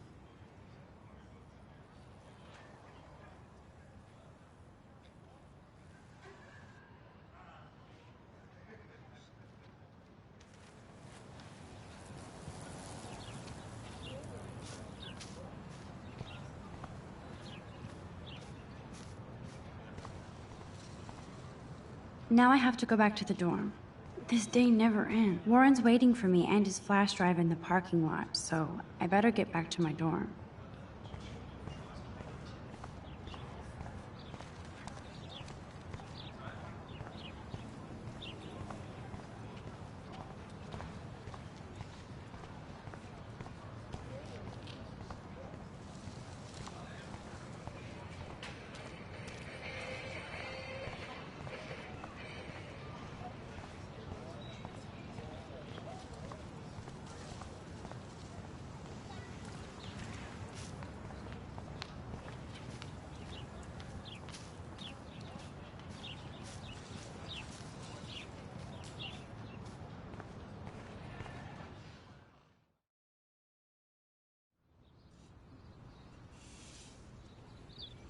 S1: Now I have to go back to the dorm. This day never ends. Warren's waiting for me and his flash drive in the parking lot, so I better get back to my dorm.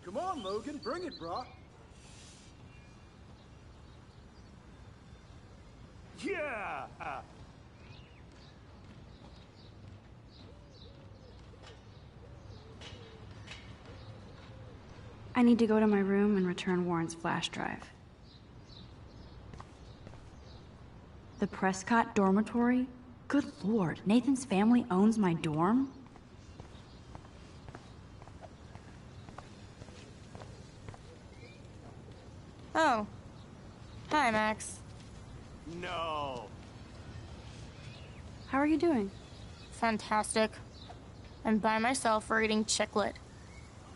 S13: Come on, Logan, bring it, brah. Yeah!
S1: I need to go to my room and return Warren's flash drive. The Prescott dormitory? Good lord, Nathan's family owns my dorm?
S4: Oh. Hi, Max.
S13: No.
S1: How are you doing?
S4: Fantastic. I'm by myself reading Chicklet.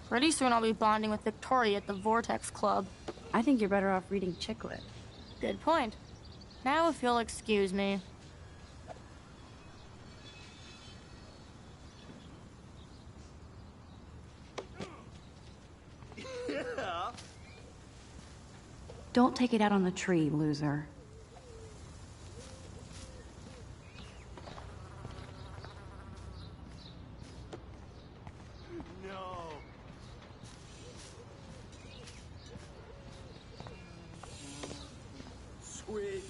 S4: Pretty soon I'll be bonding with Victoria at the Vortex Club.
S1: I think you're better off reading Chicklet.
S4: Good point. Now if you'll excuse me.
S13: Yeah.
S1: Don't take it out on the tree, loser.
S13: No. Sweet.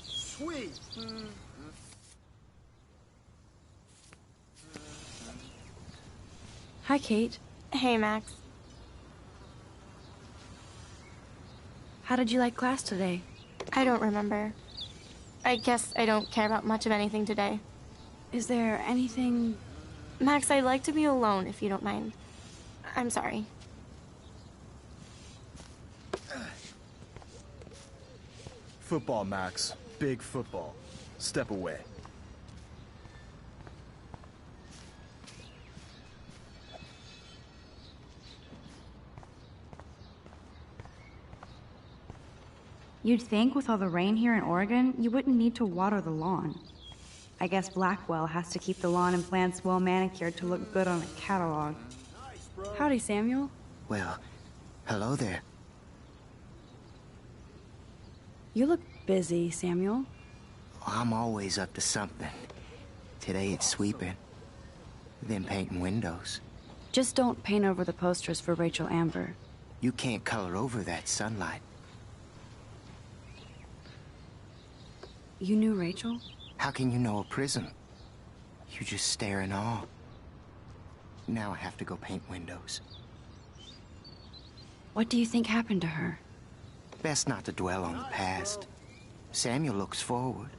S13: Sweet.
S1: Hi, Kate.
S4: Hey, Max.
S1: How did you like class today?
S4: I don't remember. I guess I don't care about much of anything today.
S1: Is there anything...
S4: Max, I'd like to be alone if you don't mind. I'm sorry.
S13: Football, Max. Big football. Step away.
S1: You'd think with all the rain here in Oregon, you wouldn't need to water the lawn. I guess Blackwell has to keep the lawn and plants well manicured to look good on a catalog. Howdy, Samuel.
S12: Well, hello there.
S1: You look busy, Samuel.
S12: I'm always up to something. Today it's sweeping, then painting windows.
S1: Just don't paint over the posters for Rachel Amber.
S12: You can't color over that sunlight.
S1: You knew Rachel?
S12: How can you know a prism? You just stare in awe. Now I have to go paint windows.
S1: What do you think happened to her?
S12: Best not to dwell on the past. Samuel looks forward,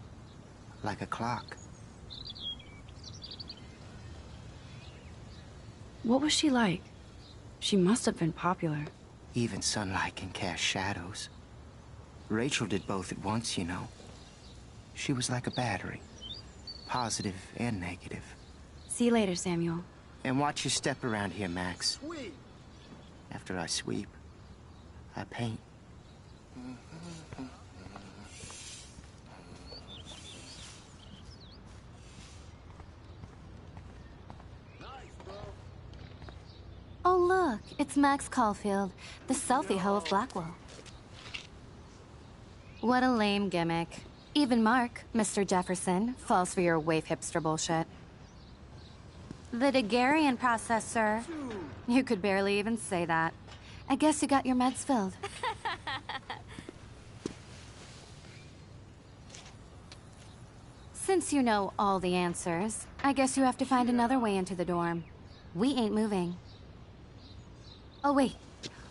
S12: like a clock.
S1: What was she like? She must have been popular.
S12: Even sunlight can cast shadows. Rachel did both at once, you know. She was like a battery, positive and negative.
S1: See you later, Samuel.
S12: And watch your step around here, Max.
S13: Sweet.
S12: After I sweep, I paint.
S3: Oh, look, it's Max Caulfield, the selfie hoe of Blackwell. What a lame gimmick. Even Mark, Mr. Jefferson, falls for your waif hipster bullshit. The Daguerrean process, sir. You could barely even say that. I guess you got your meds filled. Since you know all the answers, I guess you have to find another way into the dorm. We ain't moving. Oh, wait.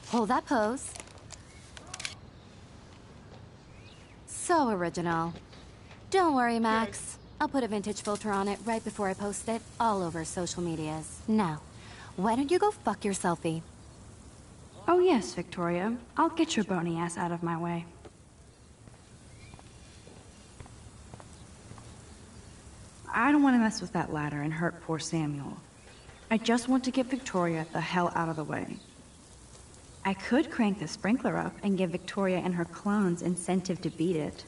S3: Hold that pose. So original. Don't worry, Max. I'll put a vintage filter on it right before I post it all over social medias. Now, why don't you go fuck your selfie?
S1: Oh yes, Victoria. I'll get your bony ass out of my way. I don't want to mess with that ladder and hurt poor Samuel. I just want to get Victoria the hell out of the way. I could crank the sprinkler up and give Victoria and her clones incentive to beat it.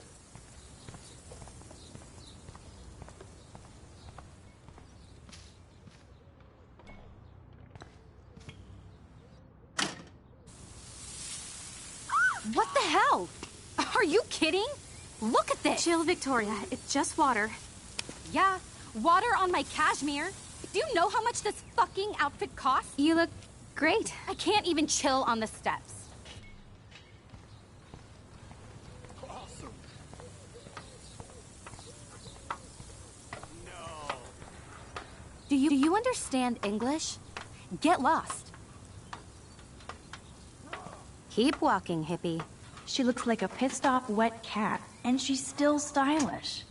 S8: What the hell? Are you kidding? Look at this! Chill, Victoria. It's just water. Yeah, water on my cashmere. Do you know how much this fucking outfit costs?
S3: You look great.
S8: I can't even chill on the steps.
S13: Awesome. No.
S3: Do you understand English? Get lost. Keep walking, hippie.
S7: She looks like a pissed-off wet cat, and she's still stylish.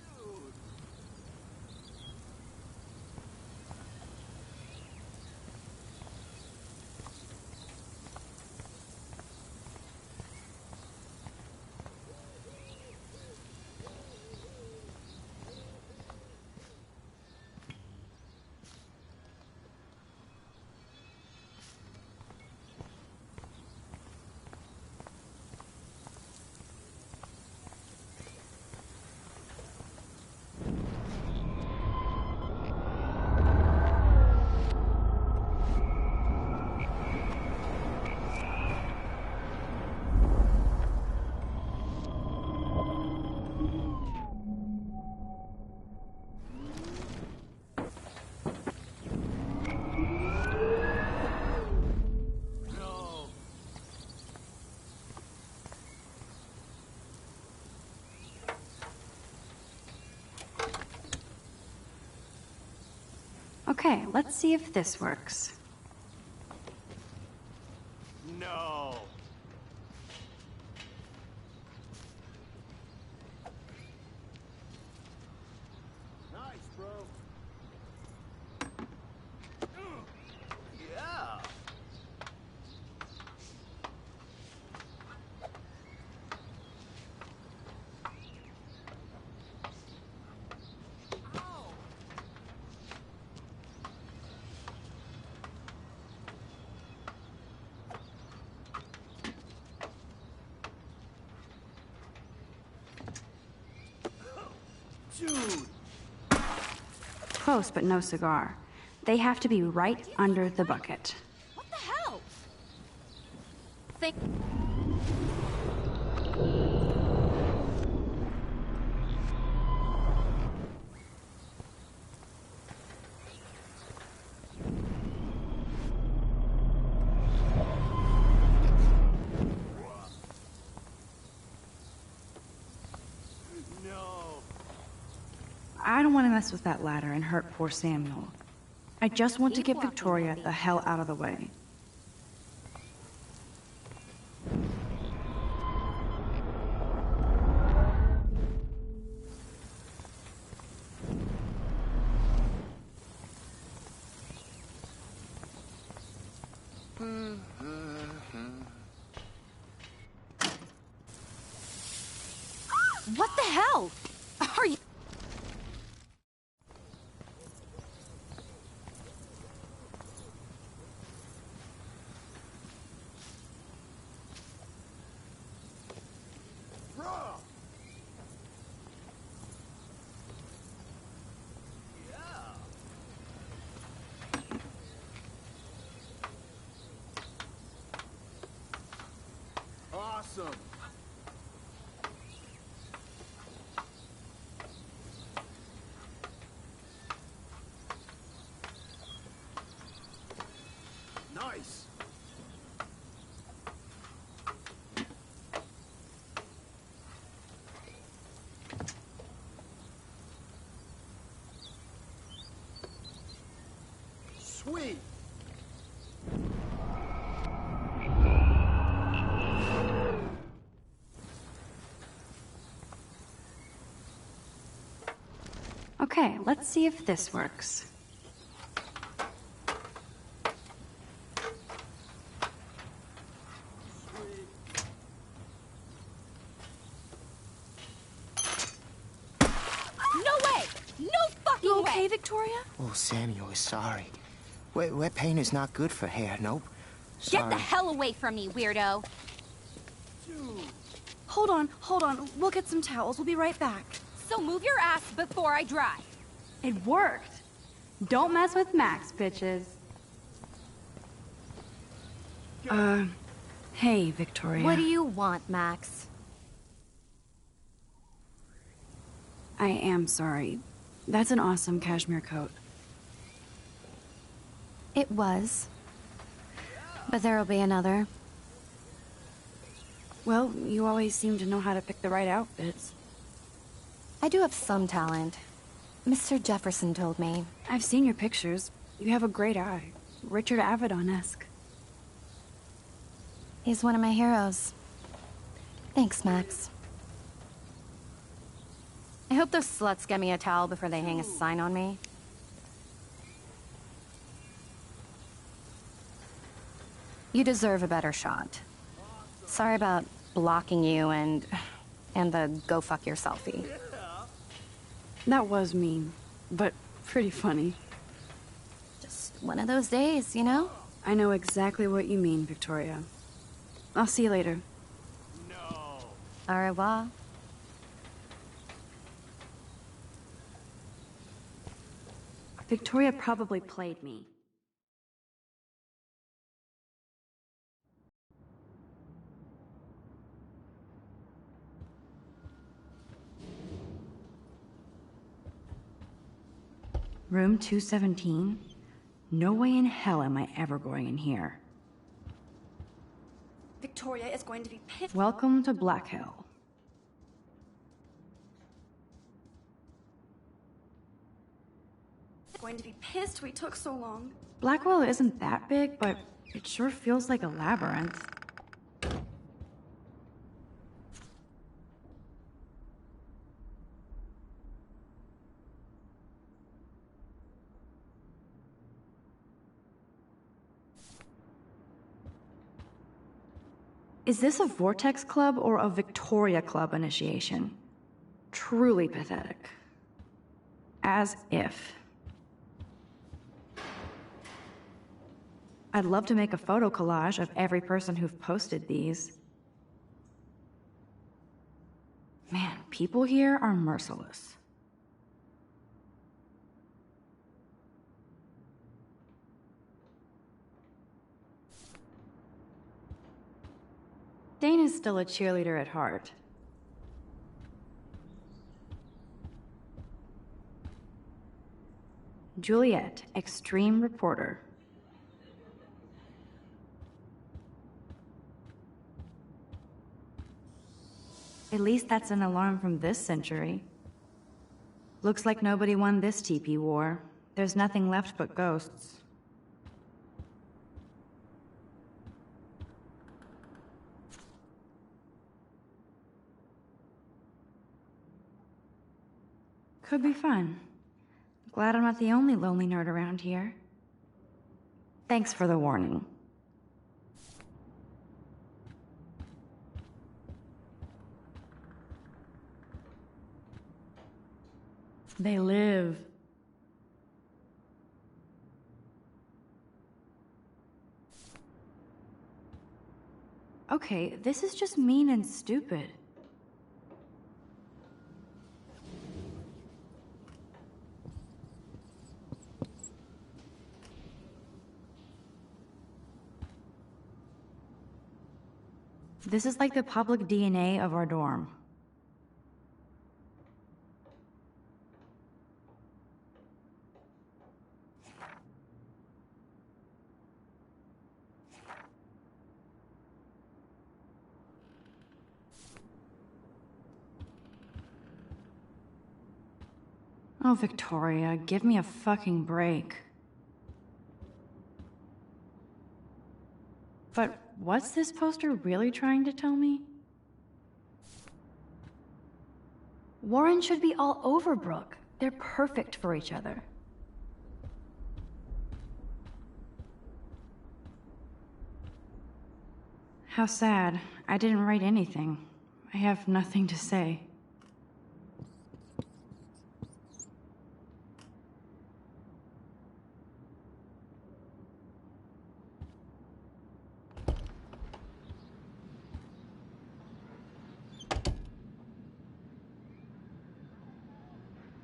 S1: Okay, let's see if this works.
S13: No. Nice, bro.
S9: Yeah.
S13: Dude.
S1: Close, but no cigar. They have to be right under the bucket.
S8: What the hell?
S1: I don't want to mess with that ladder and hurt poor Samuel. I just want to get Victoria the hell out of the way.
S8: What the hell? Are you...
S13: Awesome. Nice. Sweet.
S1: Okay, let's see if this works.
S8: You okay,
S7: Victoria?
S14: Oh, Samuel is sorry. Wet paint is not good for hair. Nope.
S8: Get the hell away from me, weirdo.
S7: Hold on. We'll get some towels. We'll be right back.
S8: So move your ass before I dry.
S1: It worked. Don't mess with Max, bitches. Hey, Victoria.
S3: What do you want, Max?
S1: I am sorry. That's an awesome cashmere coat.
S3: It was. But there'll be another.
S1: Well, you always seem to know how to pick the right outfits.
S3: I do have some talent. Mr. Jefferson told me.
S1: I've seen your pictures. You have a great eye. Richard Avedon-esque.
S3: He's one of my heroes. Thanks, Max. I hope those sluts get me a towel before they hang a sign on me. You deserve a better shot. Sorry about blocking you and the go fuck your selfie.
S1: That was mean, but pretty funny.
S3: Just one of those days, you know?
S1: I know exactly what you mean, Victoria. I'll see you later.
S3: No. Au revoir.
S1: Victoria probably played me. Room 217? No way in hell am I ever going in here.
S7: Victoria is going to be pissed.
S1: Welcome to Black Hill.
S7: Going to be pissed we took so long.
S1: Blackwell isn't that big, but it sure feels like a labyrinth. Is this a Vortex Club or a Victoria Club initiation? Truly pathetic. As if. I'd love to make a photo collage of every person who've posted these. Man, people here are merciless. Dana's still a cheerleader at heart. Juliet, extreme reporter. At least that's an alarm from this century. Looks like nobody won this TP war. There's nothing left but ghosts. Could be fun. Glad I'm not the only lonely nerd around here. Thanks for the warning. They live. Okay, this is just mean and stupid. This is like the public DNA of our dorm. Oh, Victoria, give me a fucking break. But what's this poster really trying to tell me? Warren should be all over Brooke. They're perfect for each other. How sad. I didn't write anything. I have nothing to say.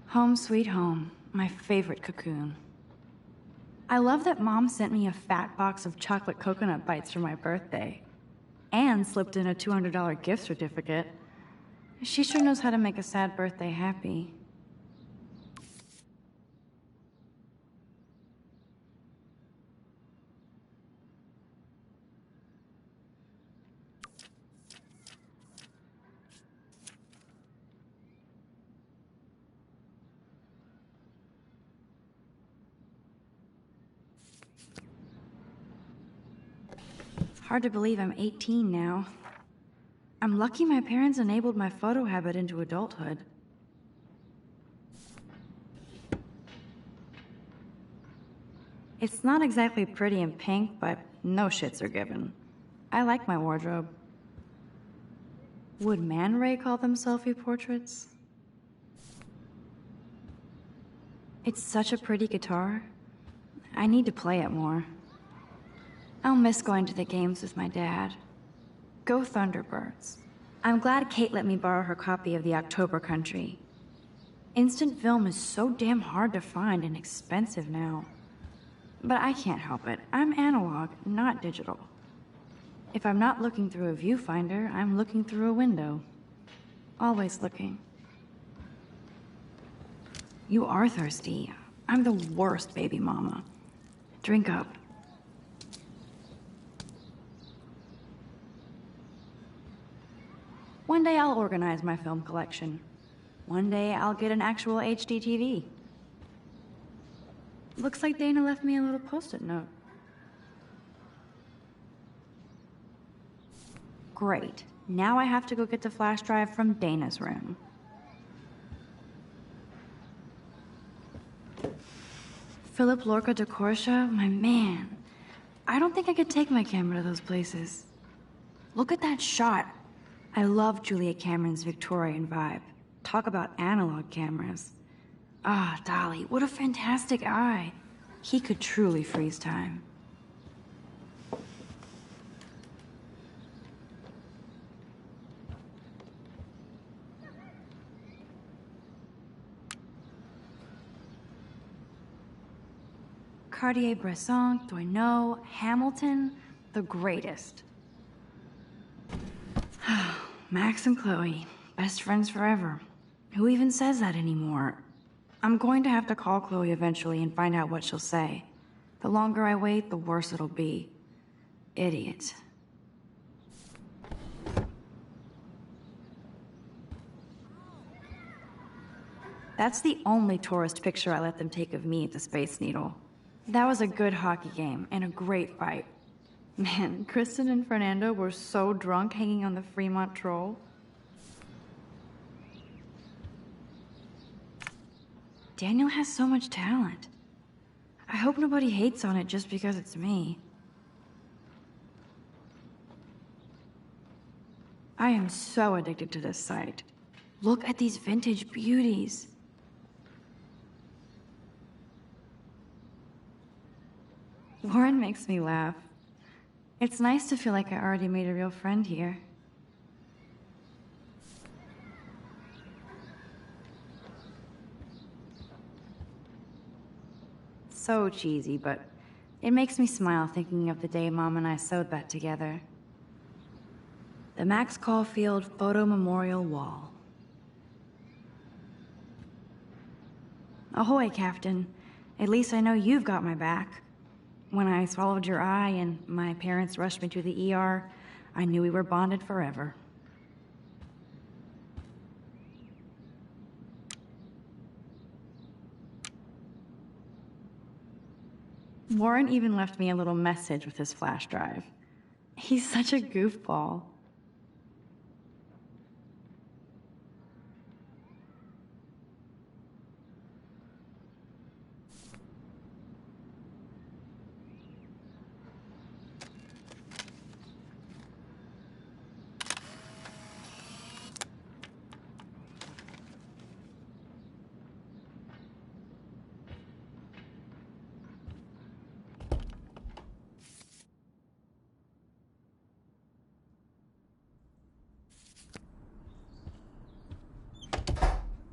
S1: Home sweet home, my favorite cocoon. I love that Mom sent me a fat box of chocolate coconut bites for my birthday, and slipped in a $200 gift certificate. She sure knows how to make a sad birthday happy. hard to believe I'm 18 now. I'm lucky my parents enabled my photo habit into adulthood. It's not exactly pretty and pink, but no shits are given. I like my wardrobe. Would Man Ray call them selfie portraits? It's such a pretty guitar. I need to play it more. I'll miss going to the games with my dad. Go Thunderbirds. I'm glad Kate let me borrow her copy of the October Country. Instant film is so damn hard to find and expensive now. But I can't help it. I'm analog, not digital. If I'm not looking through a viewfinder, I'm looking through a window. Always looking. You are thirsty. I'm the worst baby mama. Drink up. One day I'll organize my film collection. One day I'll get an actual HD TV. Looks like Dana left me a little post-it note. Great. Now I have to go get the flash drive from Dana's room. Philip Lorca de Corsia, my man. I don't think I could take my camera to those places. Look at that shot. I love Julia Cameron's Victorian vibe. Talk about analog cameras. Ah, Dolly, what a fantastic eye. He could truly freeze time. Cartier-Bresson, Doisneau, Hamilton, the greatest. Max and Chloe, best friends forever. Who even says that anymore? I'm going to have to call Chloe eventually and find out what she'll say. The longer I wait, the worse it'll be. Idiot. That's the only tourist picture I let them take of me at the Space Needle. That was a good hockey game and a great fight. Man, Kristen and Fernando were so drunk hanging on the Fremont Troll. Daniel has so much talent. I hope nobody hates on it just because it's me. I am so addicted to this site. Look at these vintage beauties. Warren makes me laugh. It's nice to feel like I already made a real friend here. So cheesy, but it makes me smile thinking of the day Mom and I sewed that together. The Max Caulfield Photo Memorial Wall. Ahoy, Captain. At least I know you've got my back. When I swallowed your eye and my parents rushed me to the ER, I knew we were bonded forever. Warren even left me a little message with his flash drive. He's such a goofball.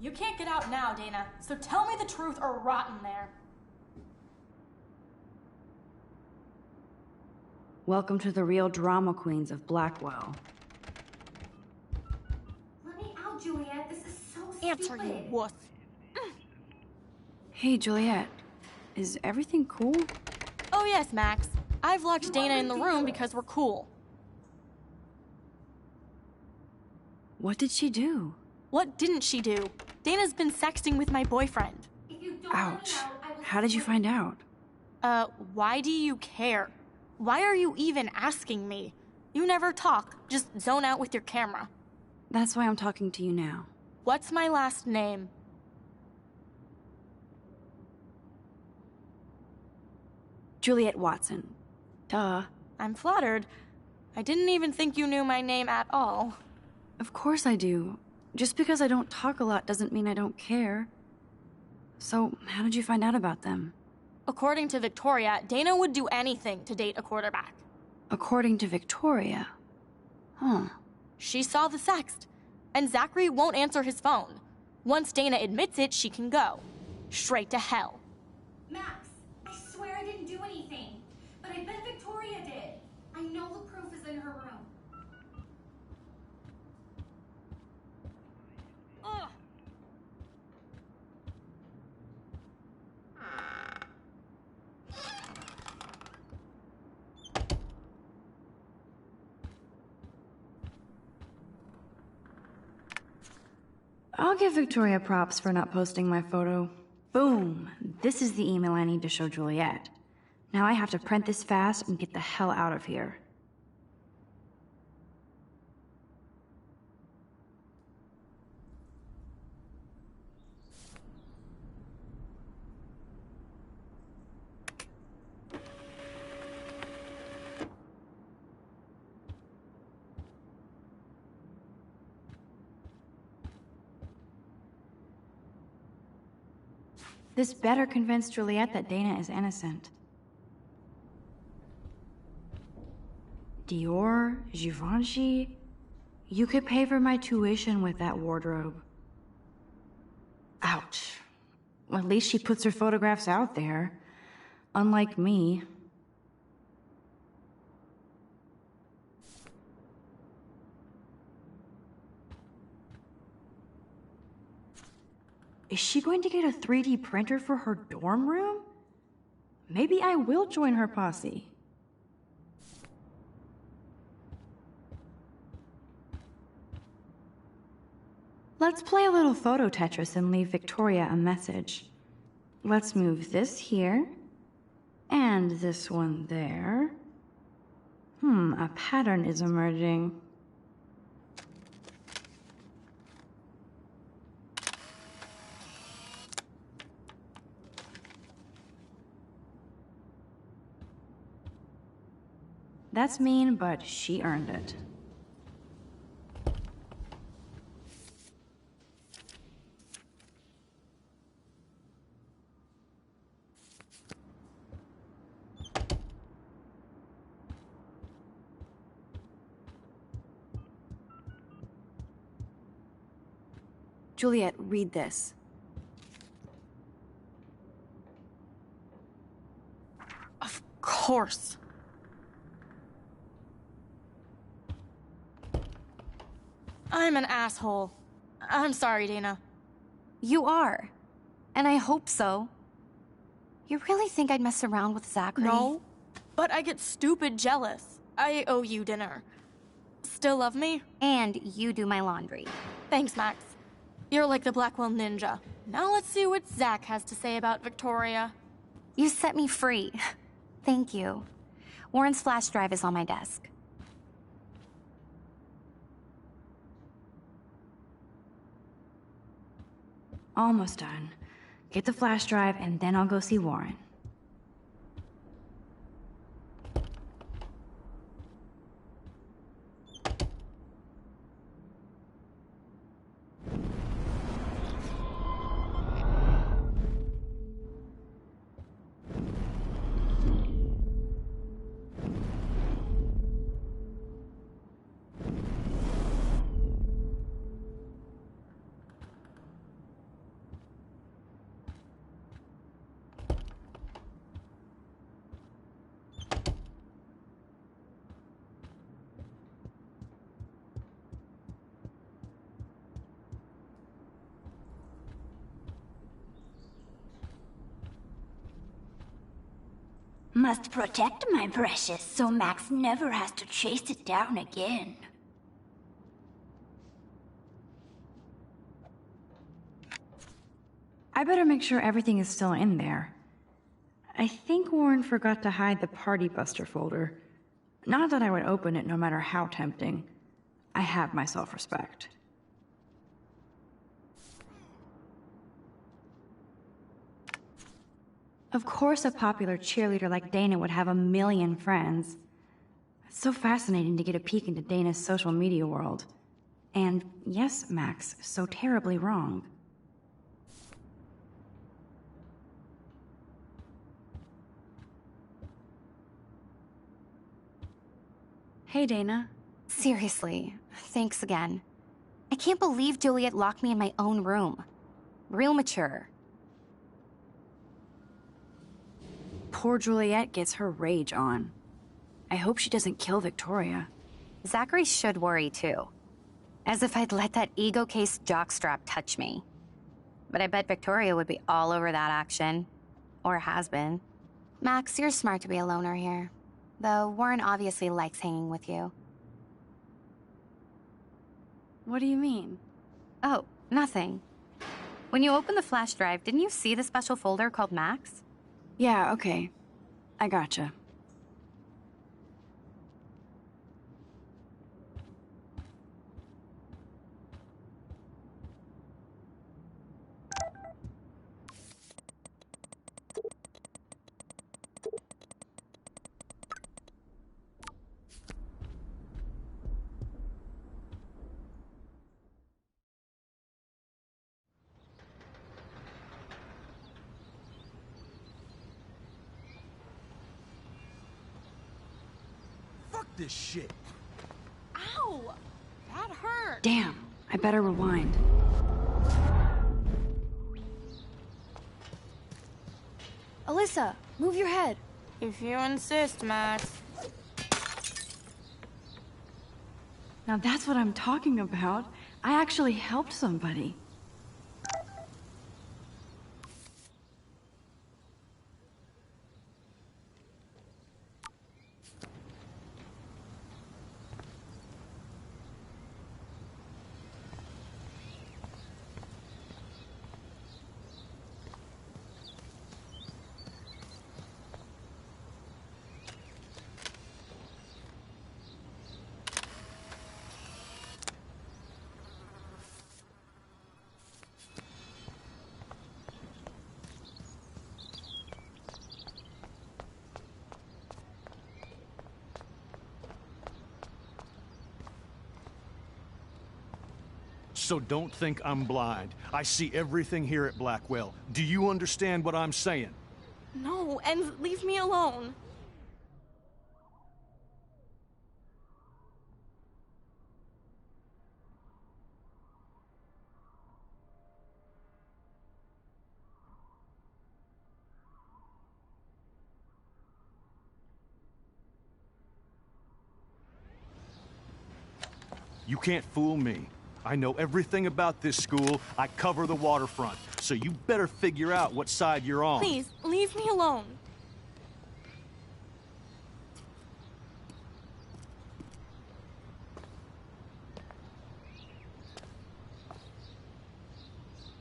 S4: You can't get out now, Dana, so tell me the truth or rot in there.
S1: Welcome to the real drama queens of Blackwell.
S3: Let me out, Juliet. This is so
S4: Answer,
S3: stupid.
S4: you wuss.
S1: Hey, Juliet. Is everything cool?
S4: Oh yes, Max. I've locked Dana in the room because we're cool.
S1: What did she do?
S4: What didn't she do? Dana's been sexting with my boyfriend.
S1: Ouch. How did you find out?
S4: Why do you care? Why are you even asking me? You never talk, just zone out with your camera.
S1: That's why I'm talking to you now.
S4: What's my last name?
S1: Juliet Watson. Duh.
S4: I'm flattered. I didn't even think you knew my name at all.
S1: Of course I do. Just because I don't talk a lot doesn't mean I don't care. So, how did you find out about them?
S4: According to Victoria, Dana would do anything to date a quarterback.
S1: According to Victoria? Huh.
S4: She saw the sext, and Zachary won't answer his phone. Once Dana admits it, she can go. Straight to hell.
S8: Max, I swear I didn't do anything. But I bet Victoria did. I know the proof is in her room.
S4: Ugh.
S1: I'll give Victoria props for not posting my photo. Boom! This is the email I need to show Juliet. Now I have to print this fast and get the hell out of here. This better convince Juliet that Dana is innocent. Dior, Givenchy, you could pay for my tuition with that wardrobe. Ouch. At least she puts her photographs out there. Unlike me. Is she going to get a 3D printer for her dorm room? Maybe I will join her posse. Let's play a little photo Tetris and leave Victoria a message. Let's move this here, and this one there. A pattern is emerging. That's mean, but she earned it. Juliet, read this.
S4: Of course. I'm an asshole. I'm sorry, Dana.
S3: You are. And I hope so. You really think I'd mess around with Zachary?
S4: No, but I get stupid jealous. I owe you dinner. Still love me?
S3: And you do my laundry.
S4: Thanks, Max. You're like the Blackwell Ninja. Now let's see what Zach has to say about Victoria.
S3: You set me free. Thank you. Warren's flash drive is on my desk.
S1: Almost done. Get the flash drive, and then I'll go see Warren.
S15: Must protect my precious so Max never has to chase it down again.
S1: I better make sure everything is still in there. I think Warren forgot to hide the Party Buster folder. Not that I would open it no matter how tempting. I have my self-respect. Of course a popular cheerleader like Dana would have a million friends. It's so fascinating to get a peek into Dana's social media world. And yes, Max, so terribly wrong. Hey, Dana.
S3: Seriously, thanks again. I can't believe Juliet locked me in my own room. Real mature.
S1: Poor Juliet gets her rage on. I hope she doesn't kill Victoria.
S3: Zachary should worry too. As if I'd let that ego-cased jockstrap touch me. But I bet Victoria would be all over that action. Or has been. Max, you're smart to be a loner here. Though Warren obviously likes hanging with you.
S1: What do you mean?
S3: Oh, nothing. When you opened the flash drive, didn't you see the special folder called Max?
S1: Yeah, okay. I gotcha.
S13: This shit.
S4: Ow! That hurt.
S1: Damn, I better rewind.
S8: Alyssa, move your head.
S4: If you insist, Max.
S1: Now that's what I'm talking about. I actually helped somebody.
S13: So don't think I'm blind. I see everything here at Blackwell. Do you understand what I'm saying?
S4: No, and leave me alone.
S13: You can't fool me. I know everything about this school. I cover the waterfront. So you better figure out what side you're on.
S4: Please, leave me alone.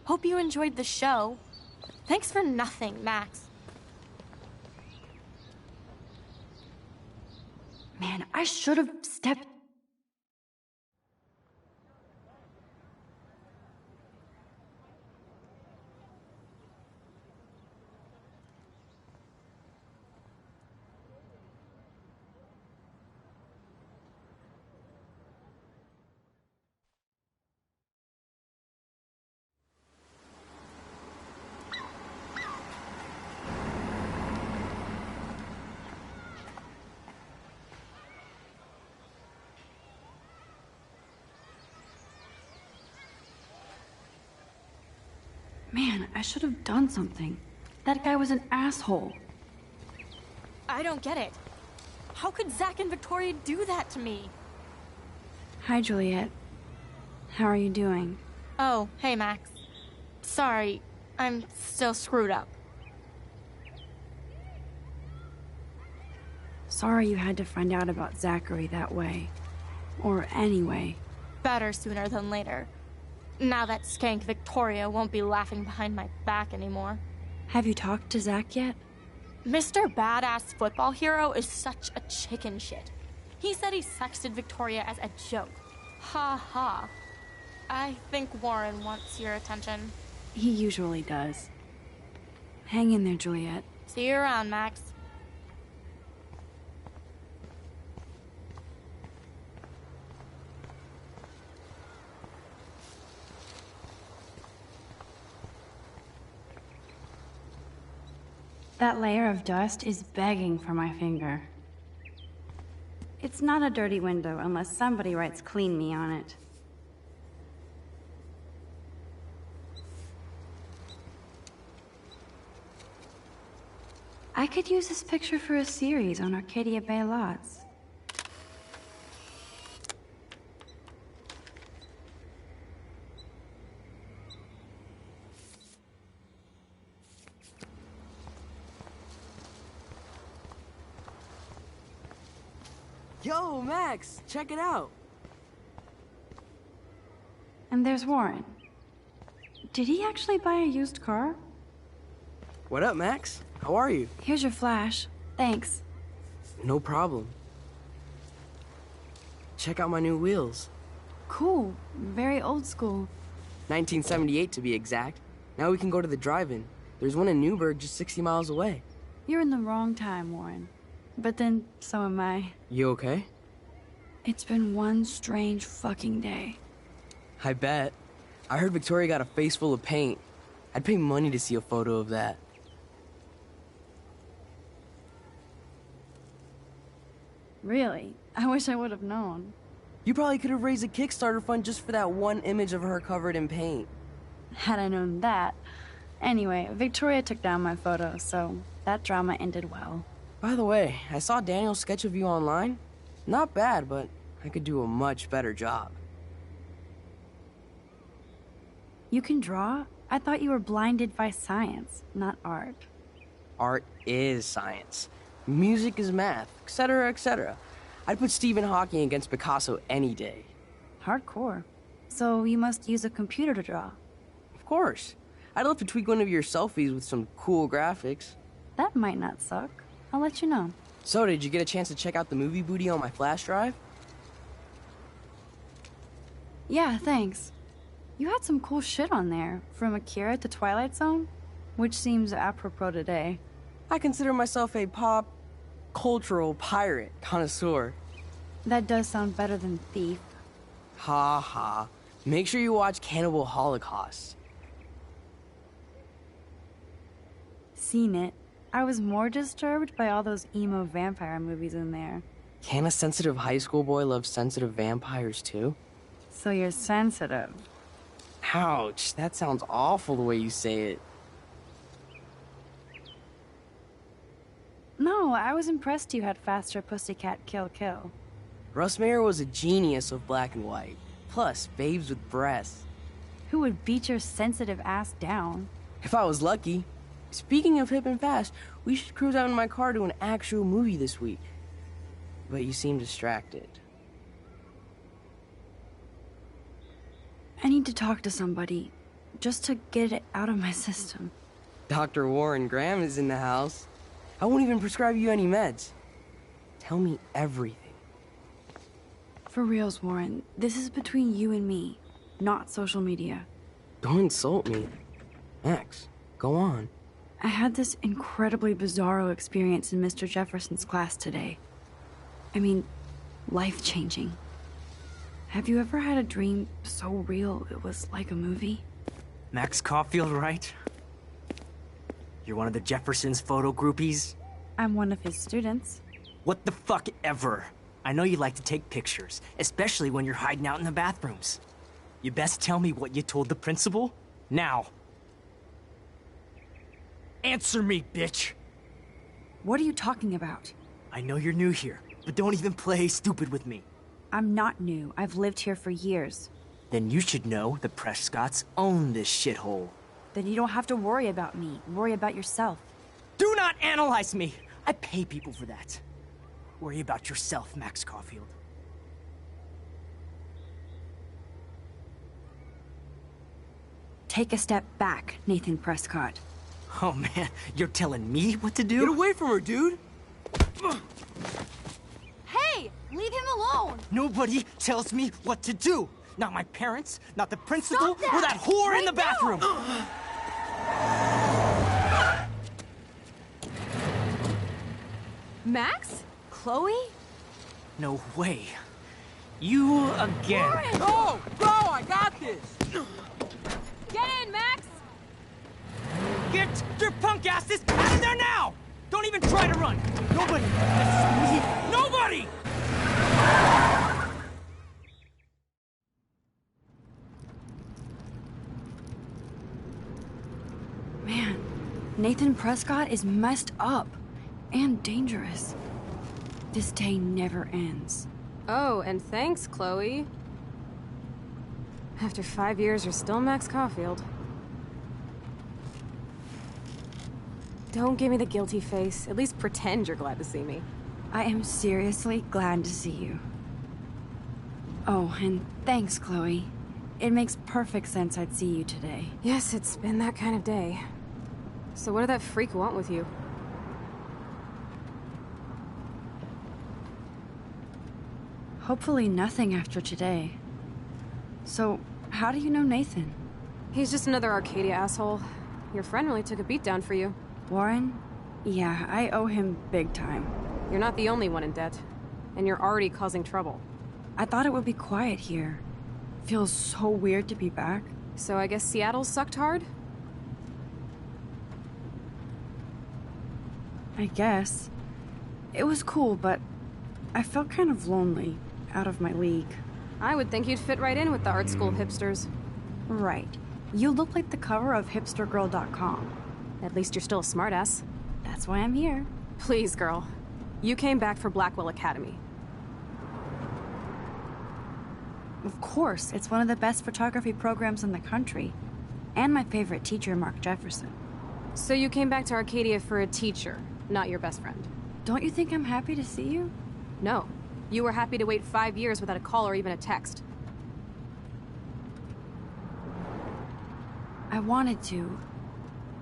S4: Hope you enjoyed the show. Thanks for nothing, Max.
S1: Man, I should have stepped... Man, I should have done something. That guy was an asshole.
S4: I don't get it. How could Zach and Victoria do that to me?
S1: Hi, Juliet. How are you doing?
S4: Oh, hey, Max. Sorry, I'm still screwed up.
S1: Sorry you had to find out about Zachary that way. Or anyway.
S4: Better sooner than later. Now that skank Victoria won't be laughing behind my back anymore.
S1: Have you talked to Zach yet?
S4: Mr. Badass Football Hero is such a chicken shit. He said he sexted Victoria as a joke. Ha ha. I think Warren wants your attention.
S1: He usually does. Hang in there, Juliet.
S4: See you around, Max.
S1: That layer of dust is begging for my finger. It's not a dirty window unless somebody writes "clean me" on it. I could use this picture for a series on Arcadia Bay lots.
S6: Yo, Max, check it out.
S1: And there's Warren. Did he actually buy a used car?
S6: What up, Max? How are you?
S1: Here's your flash. Thanks.
S6: No problem. Check out my new wheels.
S1: Cool. Very old school.
S6: 1978 to be exact. Now we can go to the drive-in. There's one in Newburgh just 60 miles away.
S1: You're in the wrong time, Warren. But then, so am I.
S6: You okay?
S1: It's been one strange fucking day.
S6: I bet. I heard Victoria got a face full of paint. I'd pay money to see a photo of that.
S1: Really? I wish I would have known.
S6: You probably could have raised a Kickstarter fund just for that one image of her covered in paint.
S1: Had I known that. Anyway, Victoria took down my photo, so that drama ended well.
S6: By the way, I saw Daniel's sketch of you online. Not bad, but I could do a much better job.
S1: You can draw? I thought you were blinded by science, not art.
S6: Art is science. Music is math, etc., etc. I'd put Stephen Hawking against Picasso any day.
S1: Hardcore. So you must use a computer to draw.
S6: Of course. I'd love to tweak one of your selfies with some cool graphics.
S1: That might not suck. I'll let you know.
S6: So, did you get a chance to check out the movie booty on my flash drive?
S1: Yeah, thanks. You had some cool shit on there, from Akira to Twilight Zone, which seems apropos today.
S6: I consider myself a pop cultural pirate connoisseur.
S1: That does sound better than thief.
S6: Ha ha. Make sure you watch Cannibal Holocaust.
S1: Seen it. I was more disturbed by all those emo vampire movies in there.
S6: Can a sensitive high school boy love sensitive vampires too?
S1: So you're sensitive.
S6: Ouch, that sounds awful the way you say it.
S1: No, I was impressed you had faster Pussycat Kill Kill.
S6: Russ Meyer was a genius of black and white. Plus, babes with breasts.
S1: Who would beat your sensitive ass down?
S6: If I was lucky. Speaking of hip and fast, we should cruise out in my car to an actual movie this week. But you seem distracted.
S1: I need to talk to somebody, just to get it out of my system.
S6: Dr. Warren Graham is in the house. I won't even prescribe you any meds. Tell me everything.
S1: For reals, Warren, this is between you and me, not social media.
S6: Don't insult me. Max, go on.
S1: I had this incredibly bizarro experience in Mr. Jefferson's class today. I mean, life-changing. Have you ever had a dream so real it was like a movie?
S5: Max Caulfield, right? You're one of the Jefferson's photo groupies?
S1: I'm one of his students.
S5: What the fuck ever. I know you like to take pictures, especially when you're hiding out in the bathrooms. You best tell me what you told the principal, now. Answer me, bitch!
S1: What are you talking about?
S5: I know you're new here, but don't even play stupid with me.
S1: I'm not new. I've lived here for years.
S5: Then you should know the Prescotts own this shithole.
S1: Then you don't have to worry about me. Worry about yourself.
S5: Do not analyze me! I pay people for that. Worry about yourself, Max Caulfield.
S1: Take a step back, Nathan Prescott.
S5: Oh man, you're telling me what to do?
S6: Get away from her, dude!
S8: Hey! Leave him alone!
S5: Nobody tells me what to do! Not my parents, not the principal,
S8: Stop that!
S5: or that whore in the
S8: Right
S5: bathroom!
S8: Max? Chloe?
S5: No way. You again.
S6: Go! Go! I got this!
S8: Get in, Max!
S5: Get your punk asses out of there now! Don't even try to run! Nobody! Nobody!
S1: Man, Nathan Prescott is messed up and dangerous. This day never ends.
S16: Oh, and thanks, Chloe. After 5 years, you're still Max Caulfield. Don't give me the guilty face. At least pretend you're glad to see me.
S1: I am seriously glad to see you. Oh, and thanks, Chloe. It makes perfect sense I'd see you today.
S16: Yes, it's been that kind of day. So what did that freak want with you?
S1: Hopefully nothing after today. So, how do you know Nathan?
S16: He's just another Arcadia asshole. Your friend really took a beat down for you.
S1: Warren? Yeah, I owe him big time.
S16: You're not the only one in debt. And you're already causing trouble.
S1: I thought it would be quiet here. Feels so weird to be back.
S16: So I guess Seattle sucked hard?
S1: I guess. It was cool, but I felt kind of lonely, out of my league.
S16: I would think you'd fit right in with the art school hipsters.
S1: Right. You look like the cover of hipstergirl.com.
S16: At least you're still a smartass.
S1: That's why I'm here.
S16: Please, girl. You came back for Blackwell Academy.
S1: Of course, it's one of the best photography programs in the country. And my favorite teacher, Mark Jefferson.
S16: So you came back to Arcadia for a teacher, not your best friend.
S1: Don't you think I'm happy to see you?
S16: No. You were happy to wait 5 years without a call or even a text.
S1: I wanted to.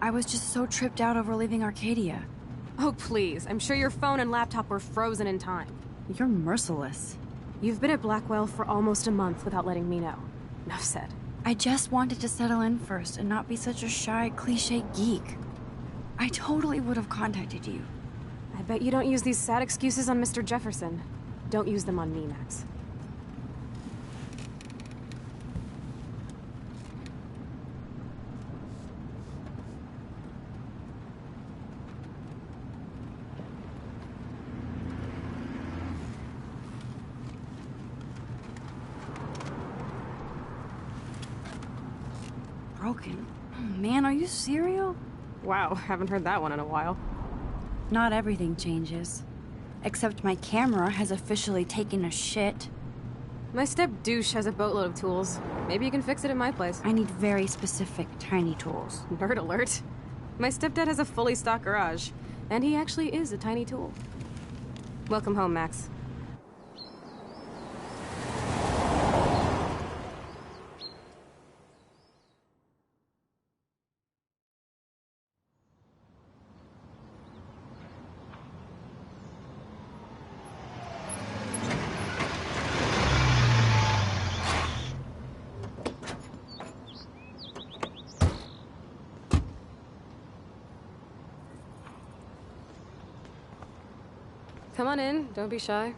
S1: I was just so tripped out over leaving Arcadia.
S16: Oh, please. I'm sure your phone and laptop were frozen in time.
S1: You're merciless.
S16: You've been at Blackwell for almost a month without letting me know. Enough said.
S1: I just wanted to settle in first and not be such a shy, cliché geek. I totally would have contacted you.
S16: I bet you don't use these sad excuses on Mr. Jefferson. Don't use them on me, Max.
S1: Broken? Oh, man, are you serial?
S16: Wow, haven't heard that one in a while.
S1: Not everything changes. Except my camera has officially taken a shit.
S16: My step-douche has a boatload of tools. Maybe you can fix it at my place.
S1: I need very specific, tiny tools.
S16: Nerd alert. My stepdad has a fully stocked garage, and he actually is a tiny tool. Welcome home, Max. Come on in, don't be shy.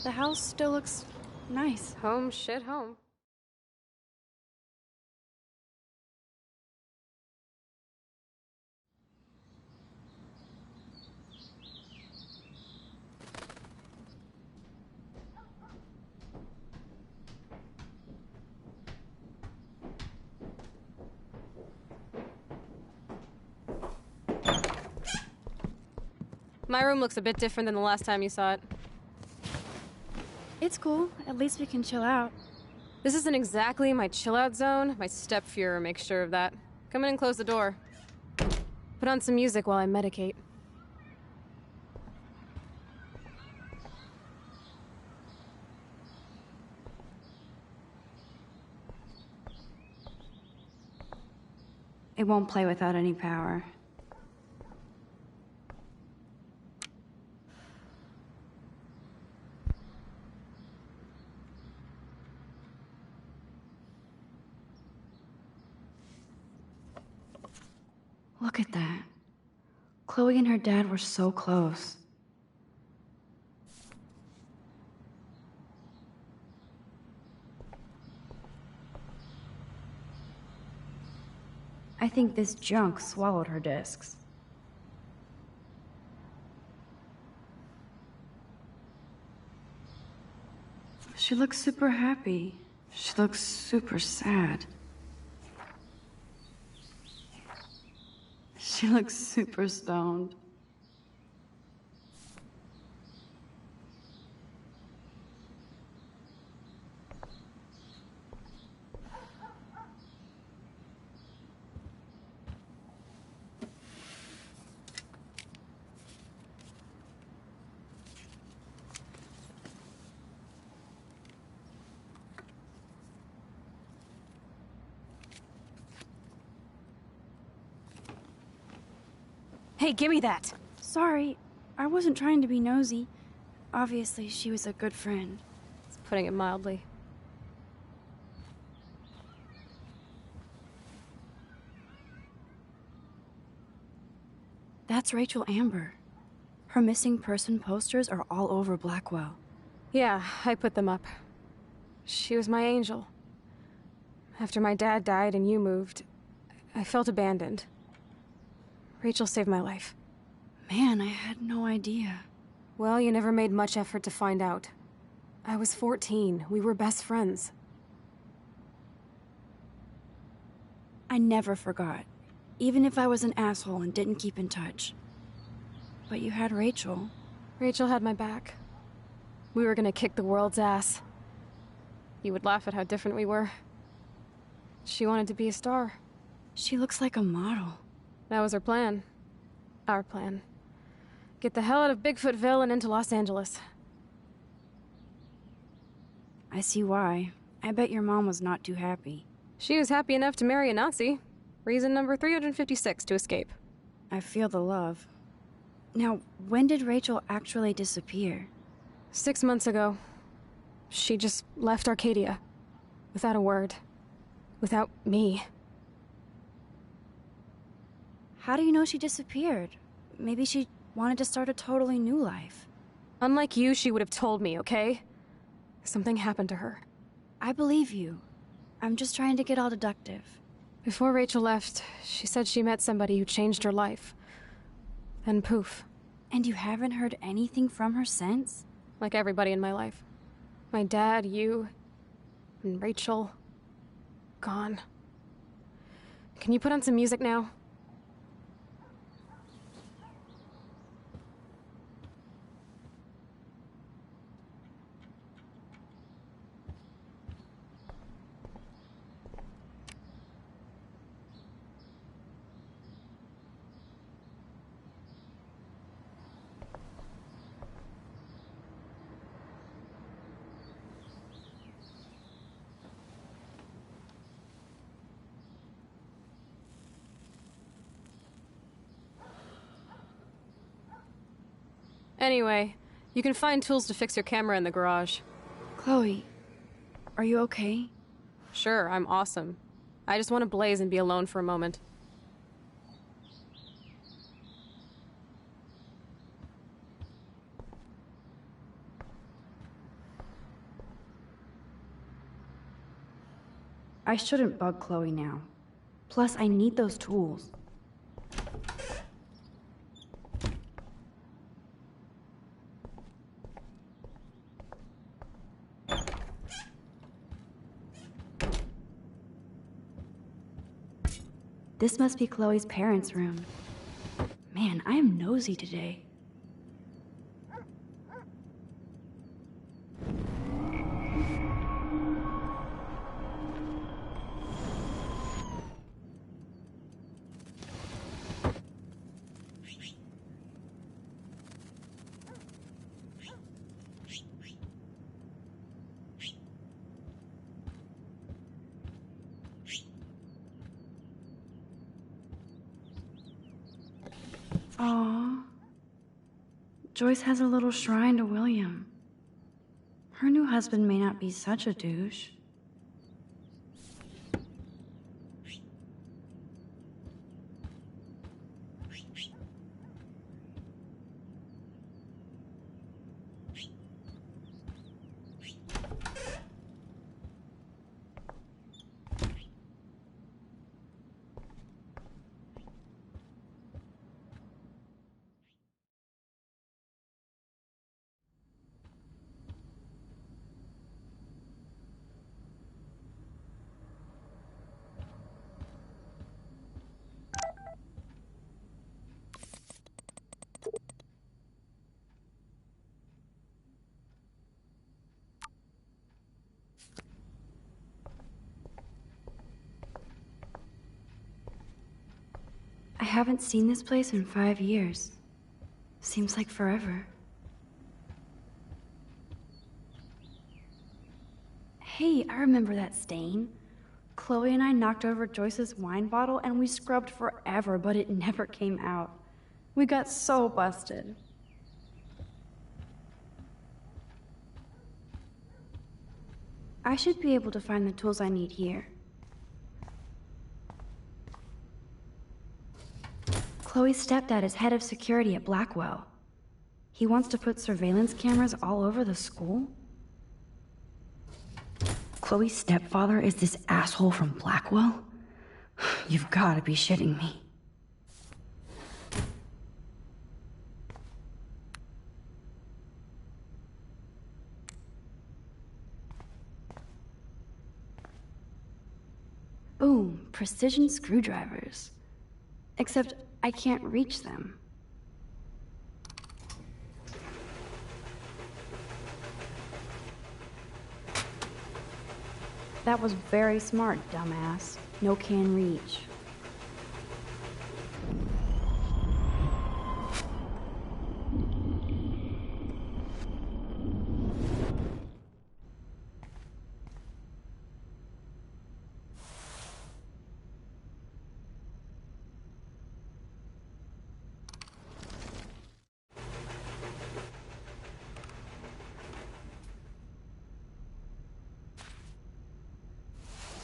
S1: The house still looks nice.
S16: Home shit home. My room looks a bit different than the last time you saw it.
S1: It's cool. At least we can chill out.
S16: This isn't exactly my chill-out zone. My step-Fuhrer makes sure of that. Come in and close the door. Put on some music while I medicate.
S1: It won't play without any power. Look at that. Chloe and her dad were so close. I think this junk swallowed her discs. She looks super happy. She looks super sad. She looks super stoned.
S16: Hey, give me that!
S1: Sorry, I wasn't trying to be nosy. Obviously, she was a good friend.
S16: It's putting it mildly.
S1: That's Rachel Amber. Her missing person posters are all over Blackwell.
S16: Yeah, I put them up. She was my angel. After my dad died and you moved, I felt abandoned. Rachel saved my life.
S1: Man, I had no idea.
S16: Well, you never made much effort to find out. I was 14. We were best friends.
S1: I never forgot, even if I was an asshole and didn't keep in touch. But you had Rachel.
S16: Rachel had my back. We were gonna kick the world's ass. You would laugh at how different we were. She wanted to be a star.
S1: She looks like a model.
S16: That was her plan. Our plan. Get the hell out of Bigfootville and into Los Angeles.
S1: I see why. I bet your mom was not too happy.
S16: She was happy enough to marry a Nazi. Reason number 356 to escape.
S1: I feel the love. Now, when did Rachel actually disappear?
S16: 6 months ago. She just left Arcadia. Without a word. Without me.
S1: How do you know she disappeared? Maybe she wanted to start a totally new life.
S16: Unlike you, she would have told me, okay? Something happened to her.
S1: I believe you. I'm just trying to get all deductive.
S16: Before Rachel left, she said she met somebody who changed her life. Then poof.
S1: And you haven't heard anything from her since?
S16: Like everybody in my life. My dad, you, and Rachel. Gone. Can you put on some music now? Anyway, you can find tools to fix your camera in the garage.
S1: Chloe, are you okay?
S16: Sure, I'm awesome. I just want to blaze and be alone for a moment.
S1: I shouldn't bug Chloe now. Plus, I need those tools. This must be Chloe's parents' room. Man, I am nosy today. Aww. Joyce has a little shrine to William. Her new husband may not be such a douche. haven't seen this place in 5 years. Seems like forever. Hey, I remember that stain. Chloe and I knocked over Joyce's wine bottle and we scrubbed forever, but it never came out. We got so busted. I should be able to find the tools I need here. Chloe's stepdad is head of security at Blackwell. He wants to put surveillance cameras all over the school? Chloe's stepfather is this asshole from Blackwell? You've got to be shitting me. Boom, precision screwdrivers. Except I can't reach them. That was very smart, dumbass. No can reach.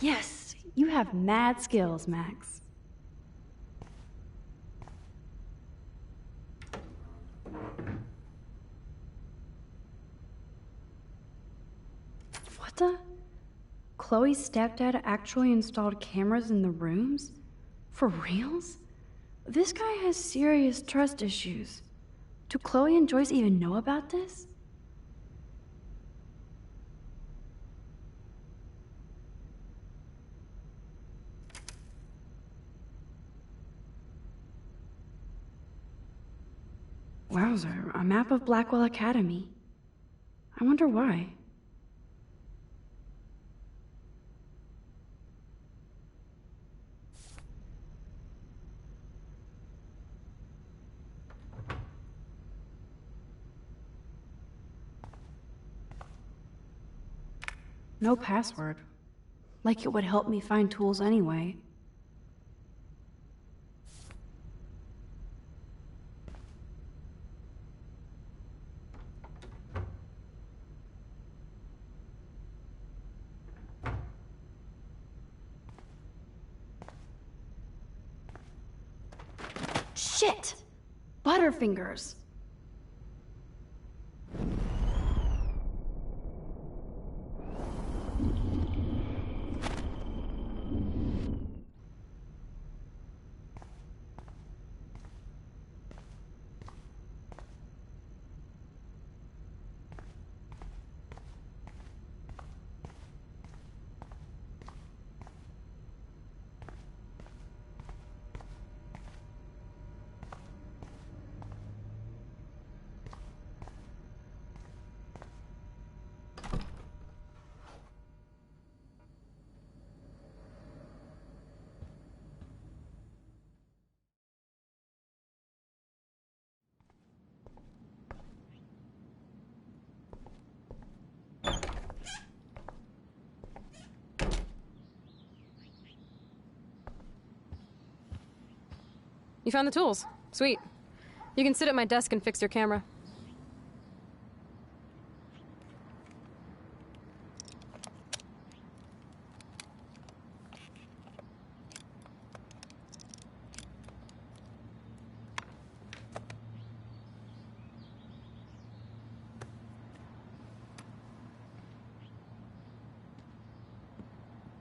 S1: Yes, you have mad skills, Max. What the? Chloe's stepdad actually installed cameras in the rooms? For reals? This guy has serious trust issues. Do Chloe and Joyce even know about this? Wowzer, a map of Blackwell Academy. I wonder why. No password. Like it would help me find tools anyway. Shit! Butterfingers!
S16: You found the tools. Sweet. You can sit at my desk and fix your camera.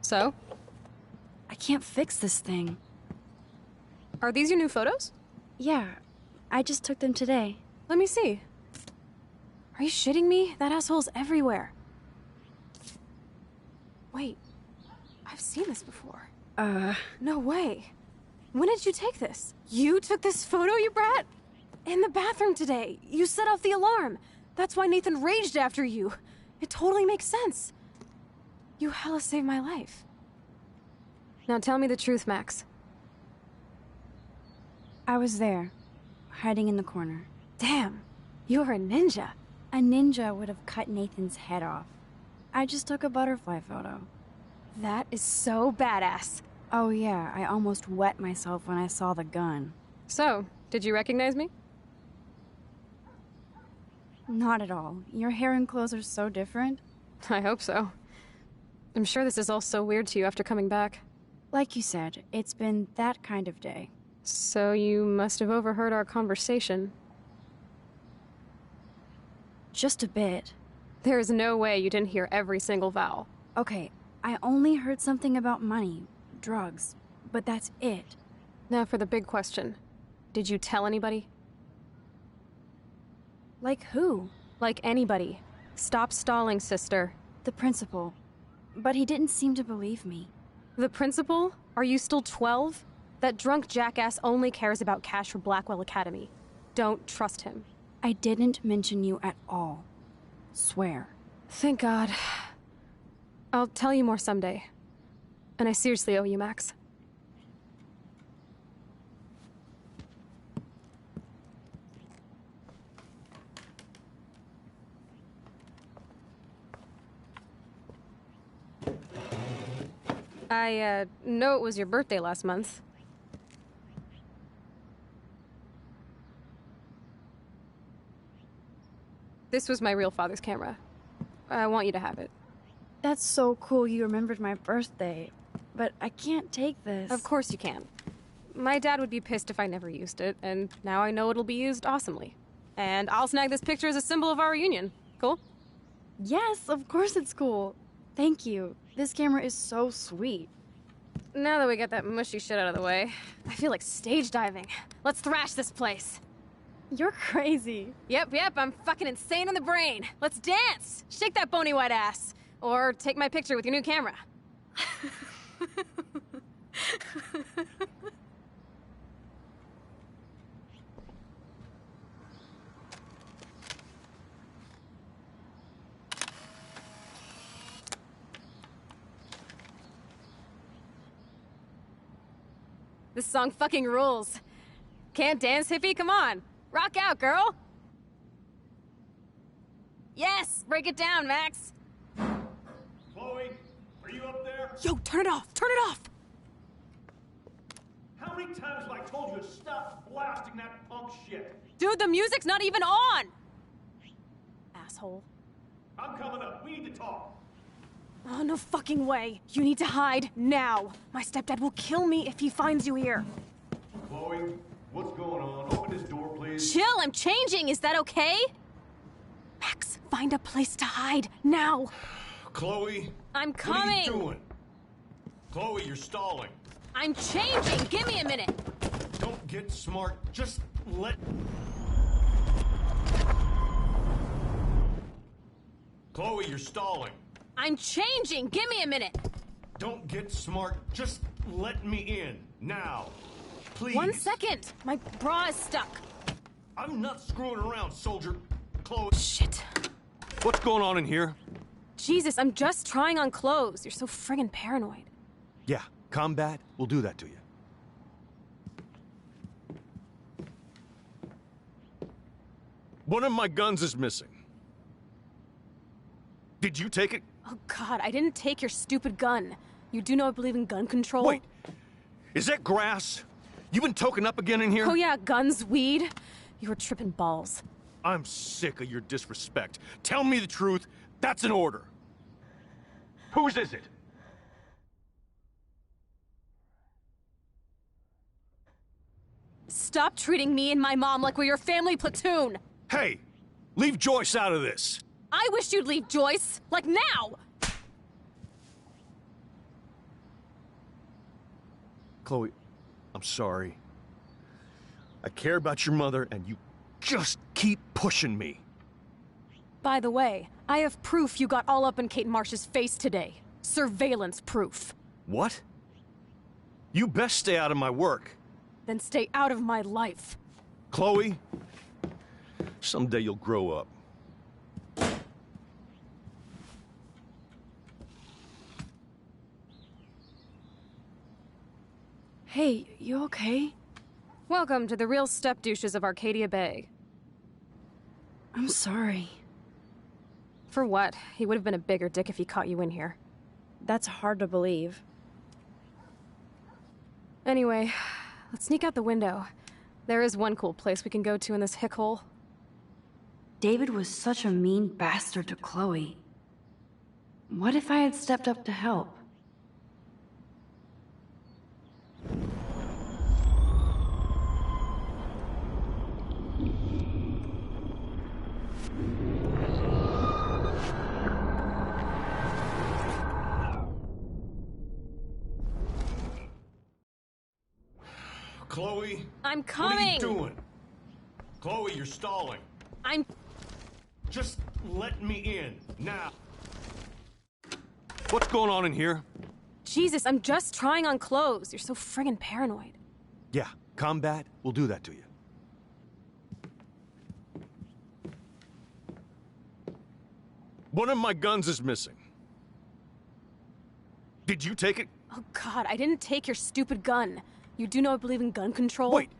S16: So?
S1: I can't fix this thing.
S16: Are these your new photos?
S1: Yeah, I just took them today.
S16: Let me see. Are you shitting me? That asshole's everywhere. Wait, I've seen this before. No way. When did you take this? You took this photo, you brat? In the bathroom today. You set off the alarm. That's why Nathan raged after you. It totally makes sense. You hella saved my life. Now tell me the truth, Max.
S1: I was there, hiding in the corner.
S16: Damn, you're a ninja.
S1: A ninja would have cut Nathan's head off. I just took a butterfly photo.
S16: That is so badass.
S1: Oh yeah, I almost wet myself when I saw the gun.
S16: So, did you recognize me?
S1: Not at all. Your hair and clothes are so different.
S16: I hope so. I'm sure this is all so weird to you after coming back.
S1: Like you said, it's been that kind of day.
S16: So you must have overheard our conversation.
S1: Just a bit.
S16: There is no way you didn't hear every single vowel.
S1: Okay, I only heard something about money, drugs, but that's it.
S16: Now for the big question. Did you tell anybody?
S1: Like who?
S16: Like anybody. Stop stalling, sister.
S1: The principal. But he didn't seem to believe me.
S16: The principal? Are you still 12? That drunk jackass only cares about cash for Blackwell Academy. Don't trust him.
S1: I didn't mention you at all. Swear.
S16: Thank God. I'll tell you more someday. And I seriously owe you, Max. I know it was your birthday last month. This was my real father's camera. I want you to have it.
S1: That's so cool you remembered my birthday. But I can't take this.
S16: Of course you can. My dad would be pissed if I never used it, and now I know it'll be used awesomely. And I'll snag this picture as a symbol of our reunion. Cool?
S1: Yes, of course it's cool. Thank you. This camera is so sweet.
S16: Now that we got that mushy shit out of the way, I feel like stage diving. Let's thrash this place.
S1: You're crazy.
S16: Yep, I'm fucking insane in the brain. Let's dance! Shake that bony white ass. Or take my picture with your new camera. This song fucking rules. Can't dance, hippie? Come on. Rock out, girl. Yes! Break it down, Max.
S13: Chloe, are you up there?
S16: Yo, turn it off! Turn it off!
S13: How many times have I told you to stop blasting that punk shit?
S16: Dude, the music's not even on! Asshole.
S13: I'm coming up. We need to talk.
S16: Oh, no fucking way. You need to hide now. My stepdad will kill me if he finds you here.
S13: Chloe, what's going on? Open this door, please.
S16: Chill, I'm changing. Is that okay? Max, find a place to hide now.
S13: Chloe.
S16: I'm coming.
S13: What are you doing? Chloe, you're stalling.
S16: I'm changing. Give me a minute.
S13: Don't get smart. Just let... Chloe, you're stalling.
S16: I'm changing. Give me a minute.
S13: Don't get smart. Just let me in. Now. Please.
S16: 1 second. My bra is stuck.
S13: I'm not screwing around, soldier. Chloe.
S16: Shit.
S13: What's going on in here?
S16: Jesus, I'm just trying on clothes. You're so friggin' paranoid.
S13: Yeah, combat will do that to you. One of my guns is missing. Did you take it?
S16: Oh God, I didn't take your stupid gun. You do know I believe in gun control?
S13: Wait, is that grass? You been token up again in here?
S16: Oh yeah, guns, weed. You were tripping balls.
S13: I'm sick of your disrespect. Tell me the truth. That's an order. Whose is it?
S16: Stop treating me and my mom like we're your family platoon.
S13: Hey, leave Joyce out of this.
S16: I wish you'd leave Joyce, like now.
S13: Chloe, I'm sorry. I care about your mother, and you just keep pushing me.
S16: By the way, I have proof you got all up in Kate Marsh's face today. Surveillance proof.
S13: What? You best stay out of my work.
S16: Then stay out of my life.
S13: Chloe, someday you'll grow up.
S1: Hey, you okay?
S16: Welcome to the real step douches of Arcadia Bay.
S7: I'm sorry.
S16: For what? He would have been a bigger dick if he caught you in here.
S7: That's hard to believe.
S16: Anyway, let's sneak out the window. There is one cool place we can go to in this hick hole.
S1: David was such a mean bastard to Chloe. What if I had stepped up to help?
S13: Chloe?
S16: I'm coming!
S13: What are you doing? Chloe, you're stalling. Just let me in, now. What's going on in here?
S16: Jesus, I'm just trying on clothes. You're so friggin' paranoid.
S13: Yeah, combat will do that to you. One of my guns is missing. Did you take it?
S16: Oh God, I didn't take your stupid gun. You do know I believe in gun control?
S13: Wait,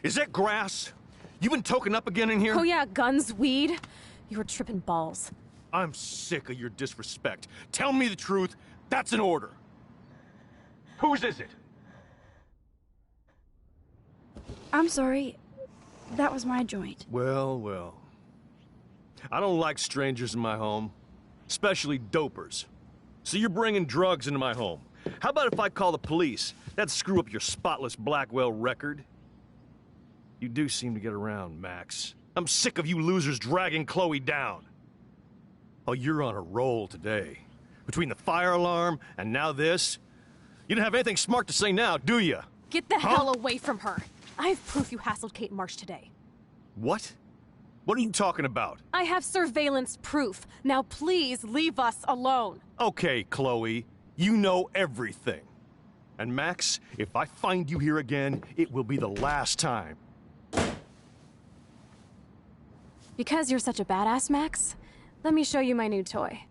S13: is that grass? You been token up again in here?
S16: Oh yeah, guns, weed. You were tripping balls.
S13: I'm sick of your disrespect. Tell me the truth. That's an order. Whose is it?
S1: I'm sorry. That was my joint.
S13: Well, well. I don't like strangers in my home, especially dopers. So you're bringing drugs into my home. How about if I call the police? That'd screw up your spotless Blackwell record. You do seem to get around, Max. I'm sick of you losers dragging Chloe down. Oh, you're on a roll today. Between the fire alarm and now this. You don't have anything smart to say now, do you?
S16: Get the hell away from her. I have proof you hassled Kate Marsh today.
S13: What? What are you talking about?
S16: I have surveillance proof. Now please leave us alone.
S13: Okay, Chloe. You know everything. And Max, if I find you here again, it will be the last time.
S16: Because you're such a badass, Max, let me show you my new toy.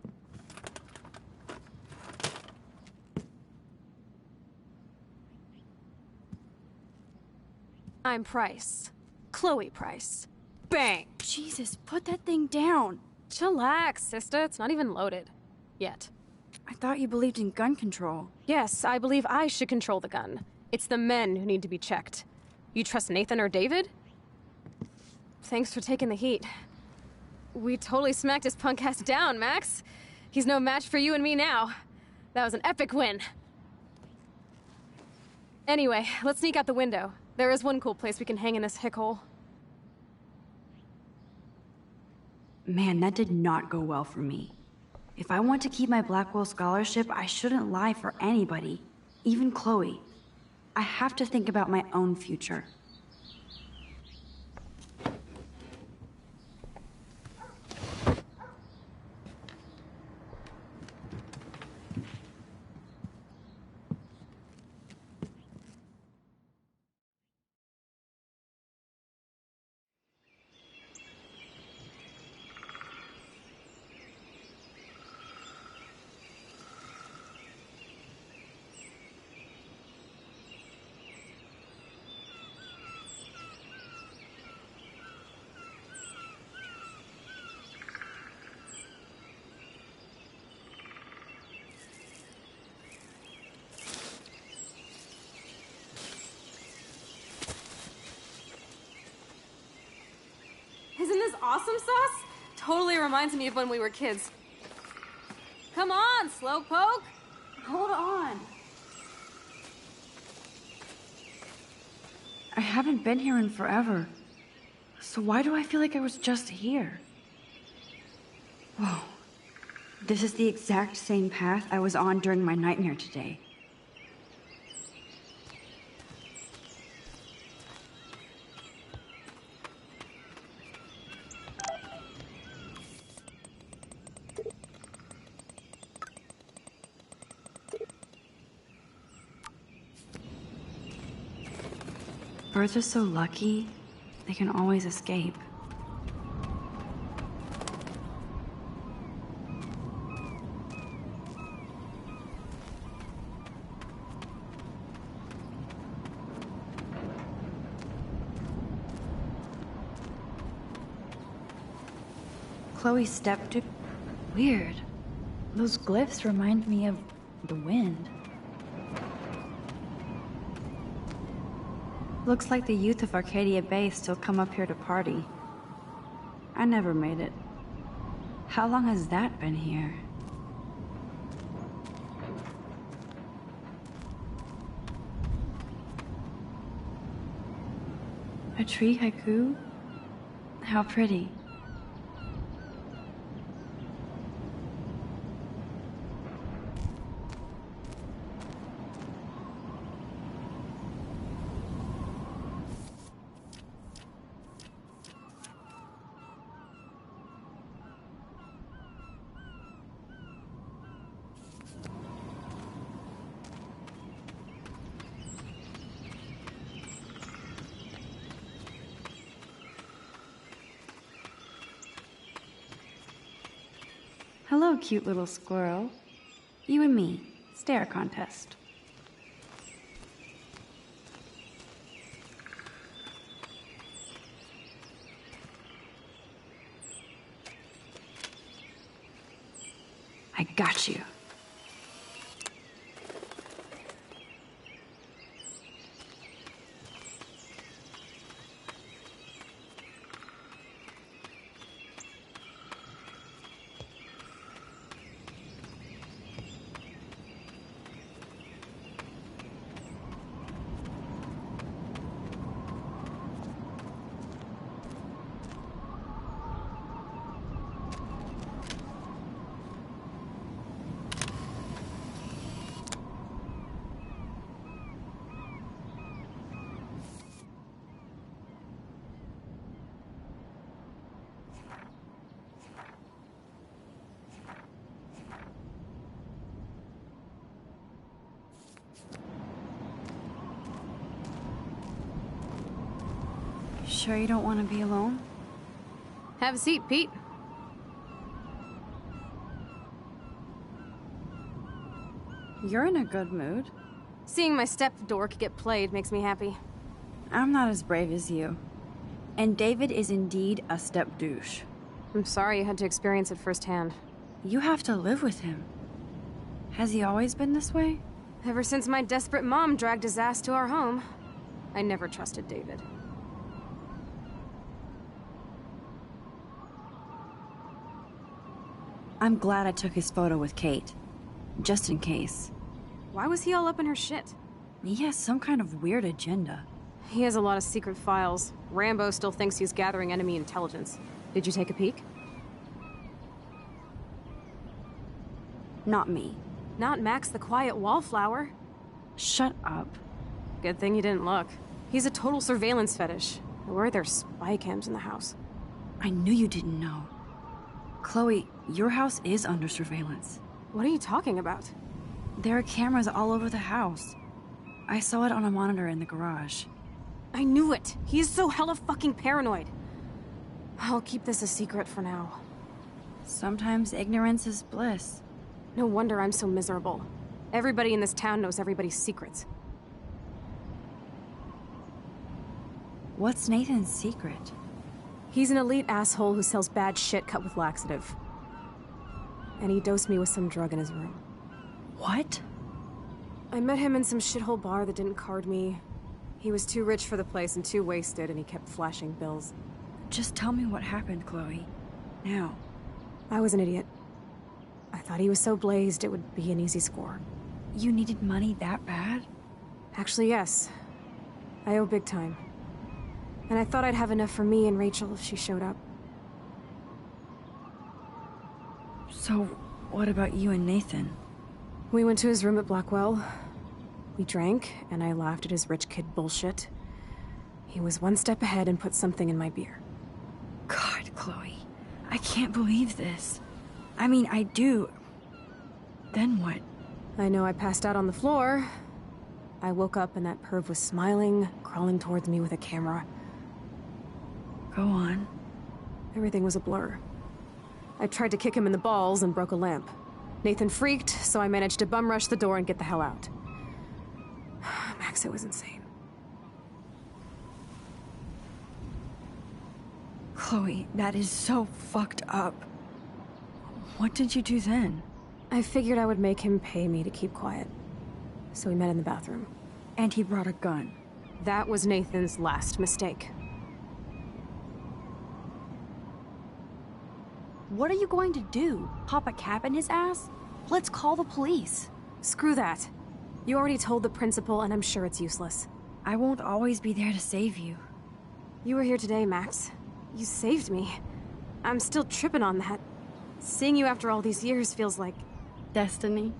S16: I'm Price. Chloe Price. Bang!
S1: Jesus, put that thing down.
S16: Chillax, sister. It's not even loaded. Yet.
S1: I thought you believed in gun control.
S16: Yes, I believe I should control the gun. It's the men who need to be checked. You trust Nathan or David? Thanks for taking the heat. We totally smacked his punk ass down, Max. He's no match for you and me now. That was an epic win. Anyway, let's sneak out the window. There is one cool place we can hang in this hick hole.
S1: Man, that did not go well for me. If I want to keep my Blackwell scholarship, I shouldn't lie for anybody, even Chloe. I have to think about my own future.
S16: Isn't this awesome sauce? Totally reminds me of when we were kids. Come on, Slowpoke! Hold on.
S1: I haven't been here in forever. So why do I feel like I was just here? Whoa. This is the exact same path I was on during my nightmare today. Birds are so lucky, they can always escape.
S7: Chloe's stepdad. Weird. Those glyphs remind me of the wind.
S1: Looks like the youth of Arcadia Bay still come up here to party. I never made it. How long has that been here? A tree haiku? How pretty. Hello, cute little squirrel. You and me, stare contest. I got you. Sure you don't want to be alone?
S16: Have a seat, Pete.
S1: You're in a good mood.
S16: Seeing my step-dork get played makes me happy.
S1: I'm not as brave as you. And David is indeed a step-douche.
S16: I'm sorry you had to experience it firsthand.
S1: You have to live with him. Has he always been this way?
S16: Ever since my desperate mom dragged his ass to our home, I never trusted David.
S1: I'm glad I took his photo with Kate. Just in case.
S16: Why was he all up in her shit?
S1: He has some kind of weird agenda.
S16: He has a lot of secret files. Rambo still thinks he's gathering enemy intelligence. Did you take a peek?
S1: Not me.
S16: Not Max the Quiet Wallflower.
S1: Shut up.
S16: Good thing you didn't look. He's a total surveillance fetish. Where are there spy cams in the house?
S1: I knew you didn't know. Chloe, your house is under surveillance.
S16: What are you talking about?
S1: There are cameras all over the house. I saw it on a monitor in the garage.
S16: I knew it! He is so hella fucking paranoid. I'll keep this a secret for now.
S1: Sometimes ignorance is bliss.
S16: No wonder I'm so miserable. Everybody in this town knows everybody's secrets.
S1: What's Nathan's secret?
S16: He's an elite asshole who sells bad shit cut with laxative. And he dosed me with some drug in his room.
S1: What?
S16: I met him in some shithole bar that didn't card me. He was too rich for the place and too wasted, and he kept flashing bills.
S1: Just tell me what happened, Chloe. Now.
S16: I was an idiot. I thought he was so blazed it would be an easy score.
S1: You needed money that bad?
S16: Actually, yes. I owe big time. And I thought I'd have enough for me and Rachel if she showed up.
S1: So, what about you and Nathan?
S16: We went to his room at Blackwell. We drank, and I laughed at his rich kid bullshit. He was one step ahead and put something in my beer.
S1: God, Chloe. I can't believe this. I mean, I do. Then what?
S16: I know I passed out on the floor. I woke up and that perv was smiling, crawling towards me with a camera.
S1: Go on.
S16: Everything was a blur. I tried to kick him in the balls and broke a lamp. Nathan freaked, so I managed to bum rush the door and get the hell out. Max, it was insane.
S7: Chloe, that is so fucked up. What did you do then?
S16: I figured I would make him pay me to keep quiet. So we met in the bathroom.
S7: And he brought a gun.
S16: That was Nathan's last mistake.
S1: What are you going to do? Pop a cap in his ass? Let's call the police.
S16: Screw that. You already told the principal, and I'm sure it's useless.
S1: I won't always be there to save you.
S16: You were here today, Max. You saved me. I'm still tripping on that. Seeing you after all these years feels like...
S1: destiny.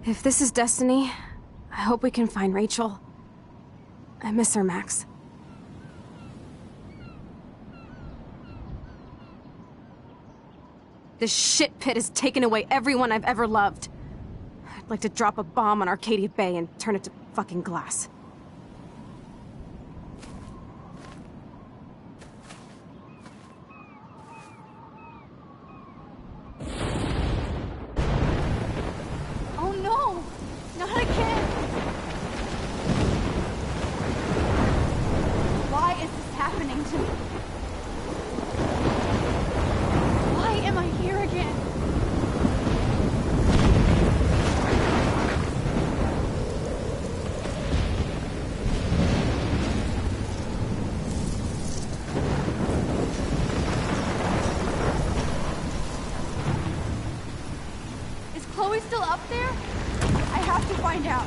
S16: If this is destiny, I hope we can find Rachel. I miss her, Max. This shit pit has taken away everyone I've ever loved. I'd like to drop a bomb on Arcadia Bay and turn it to fucking glass.
S1: Oh no! Not again! Why is this happening to me? Why am I here again? Is Chloe still up there? I have to find out.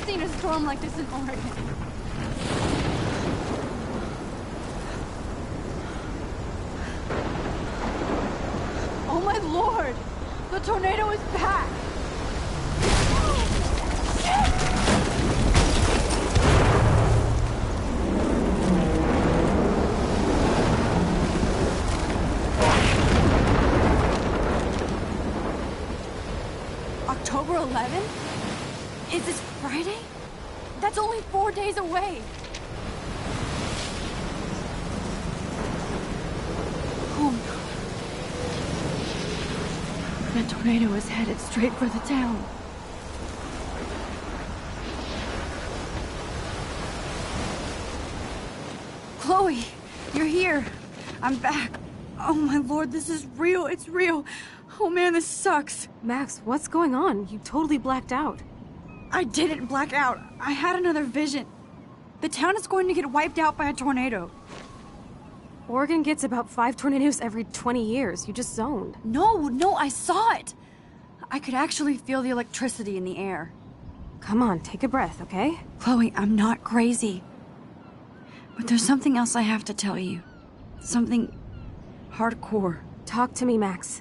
S1: Seen a storm like this in Oregon. Oh my lord! The tornado is back! October 11th? Is this Friday? That's only 4 days away. Oh no. The tornado is headed straight for the town. Chloe, you're here. I'm back. Oh my lord, this is real. It's real. Oh man, this sucks.
S16: Max, what's going on? You totally blacked out.
S1: I didn't black out. I had another vision. The town is going to get wiped out by a tornado.
S16: Oregon gets about 5 tornadoes every 20 years. You just zoned.
S1: No, I saw it. I could actually feel the electricity in the air.
S16: Come on, take a breath, okay?
S1: Chloe, I'm not crazy. But there's something else I have to tell you. Something hardcore.
S16: Talk to me, Max.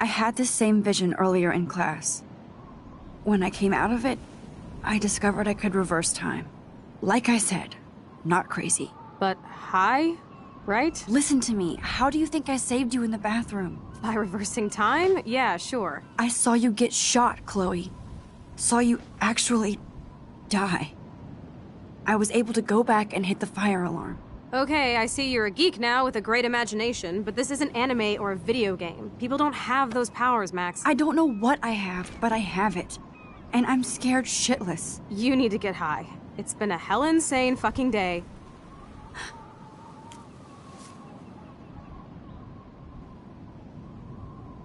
S1: I had this same vision earlier in class. When I came out of it, I discovered I could reverse time. Like I said, not crazy.
S16: But high, right?
S1: Listen to me. How do you think I saved you in the bathroom?
S16: By reversing time? Yeah, sure.
S1: I saw you get shot, Chloe. Saw you actually die. I was able to go back and hit the fire alarm.
S16: Okay, I see you're a geek now with a great imagination, but this isn't anime or a video game. People don't have those powers, Max.
S1: I don't know what I have, but I have it. And I'm scared shitless.
S16: You need to get high. It's been a hell insane fucking day.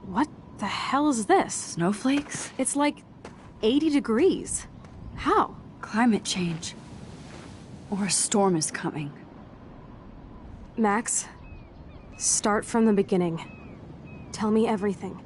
S16: What the hell is this?
S1: Snowflakes?
S16: It's like 80 degrees. How?
S1: Climate change. Or a storm is coming.
S16: Max, start from the beginning. Tell me everything.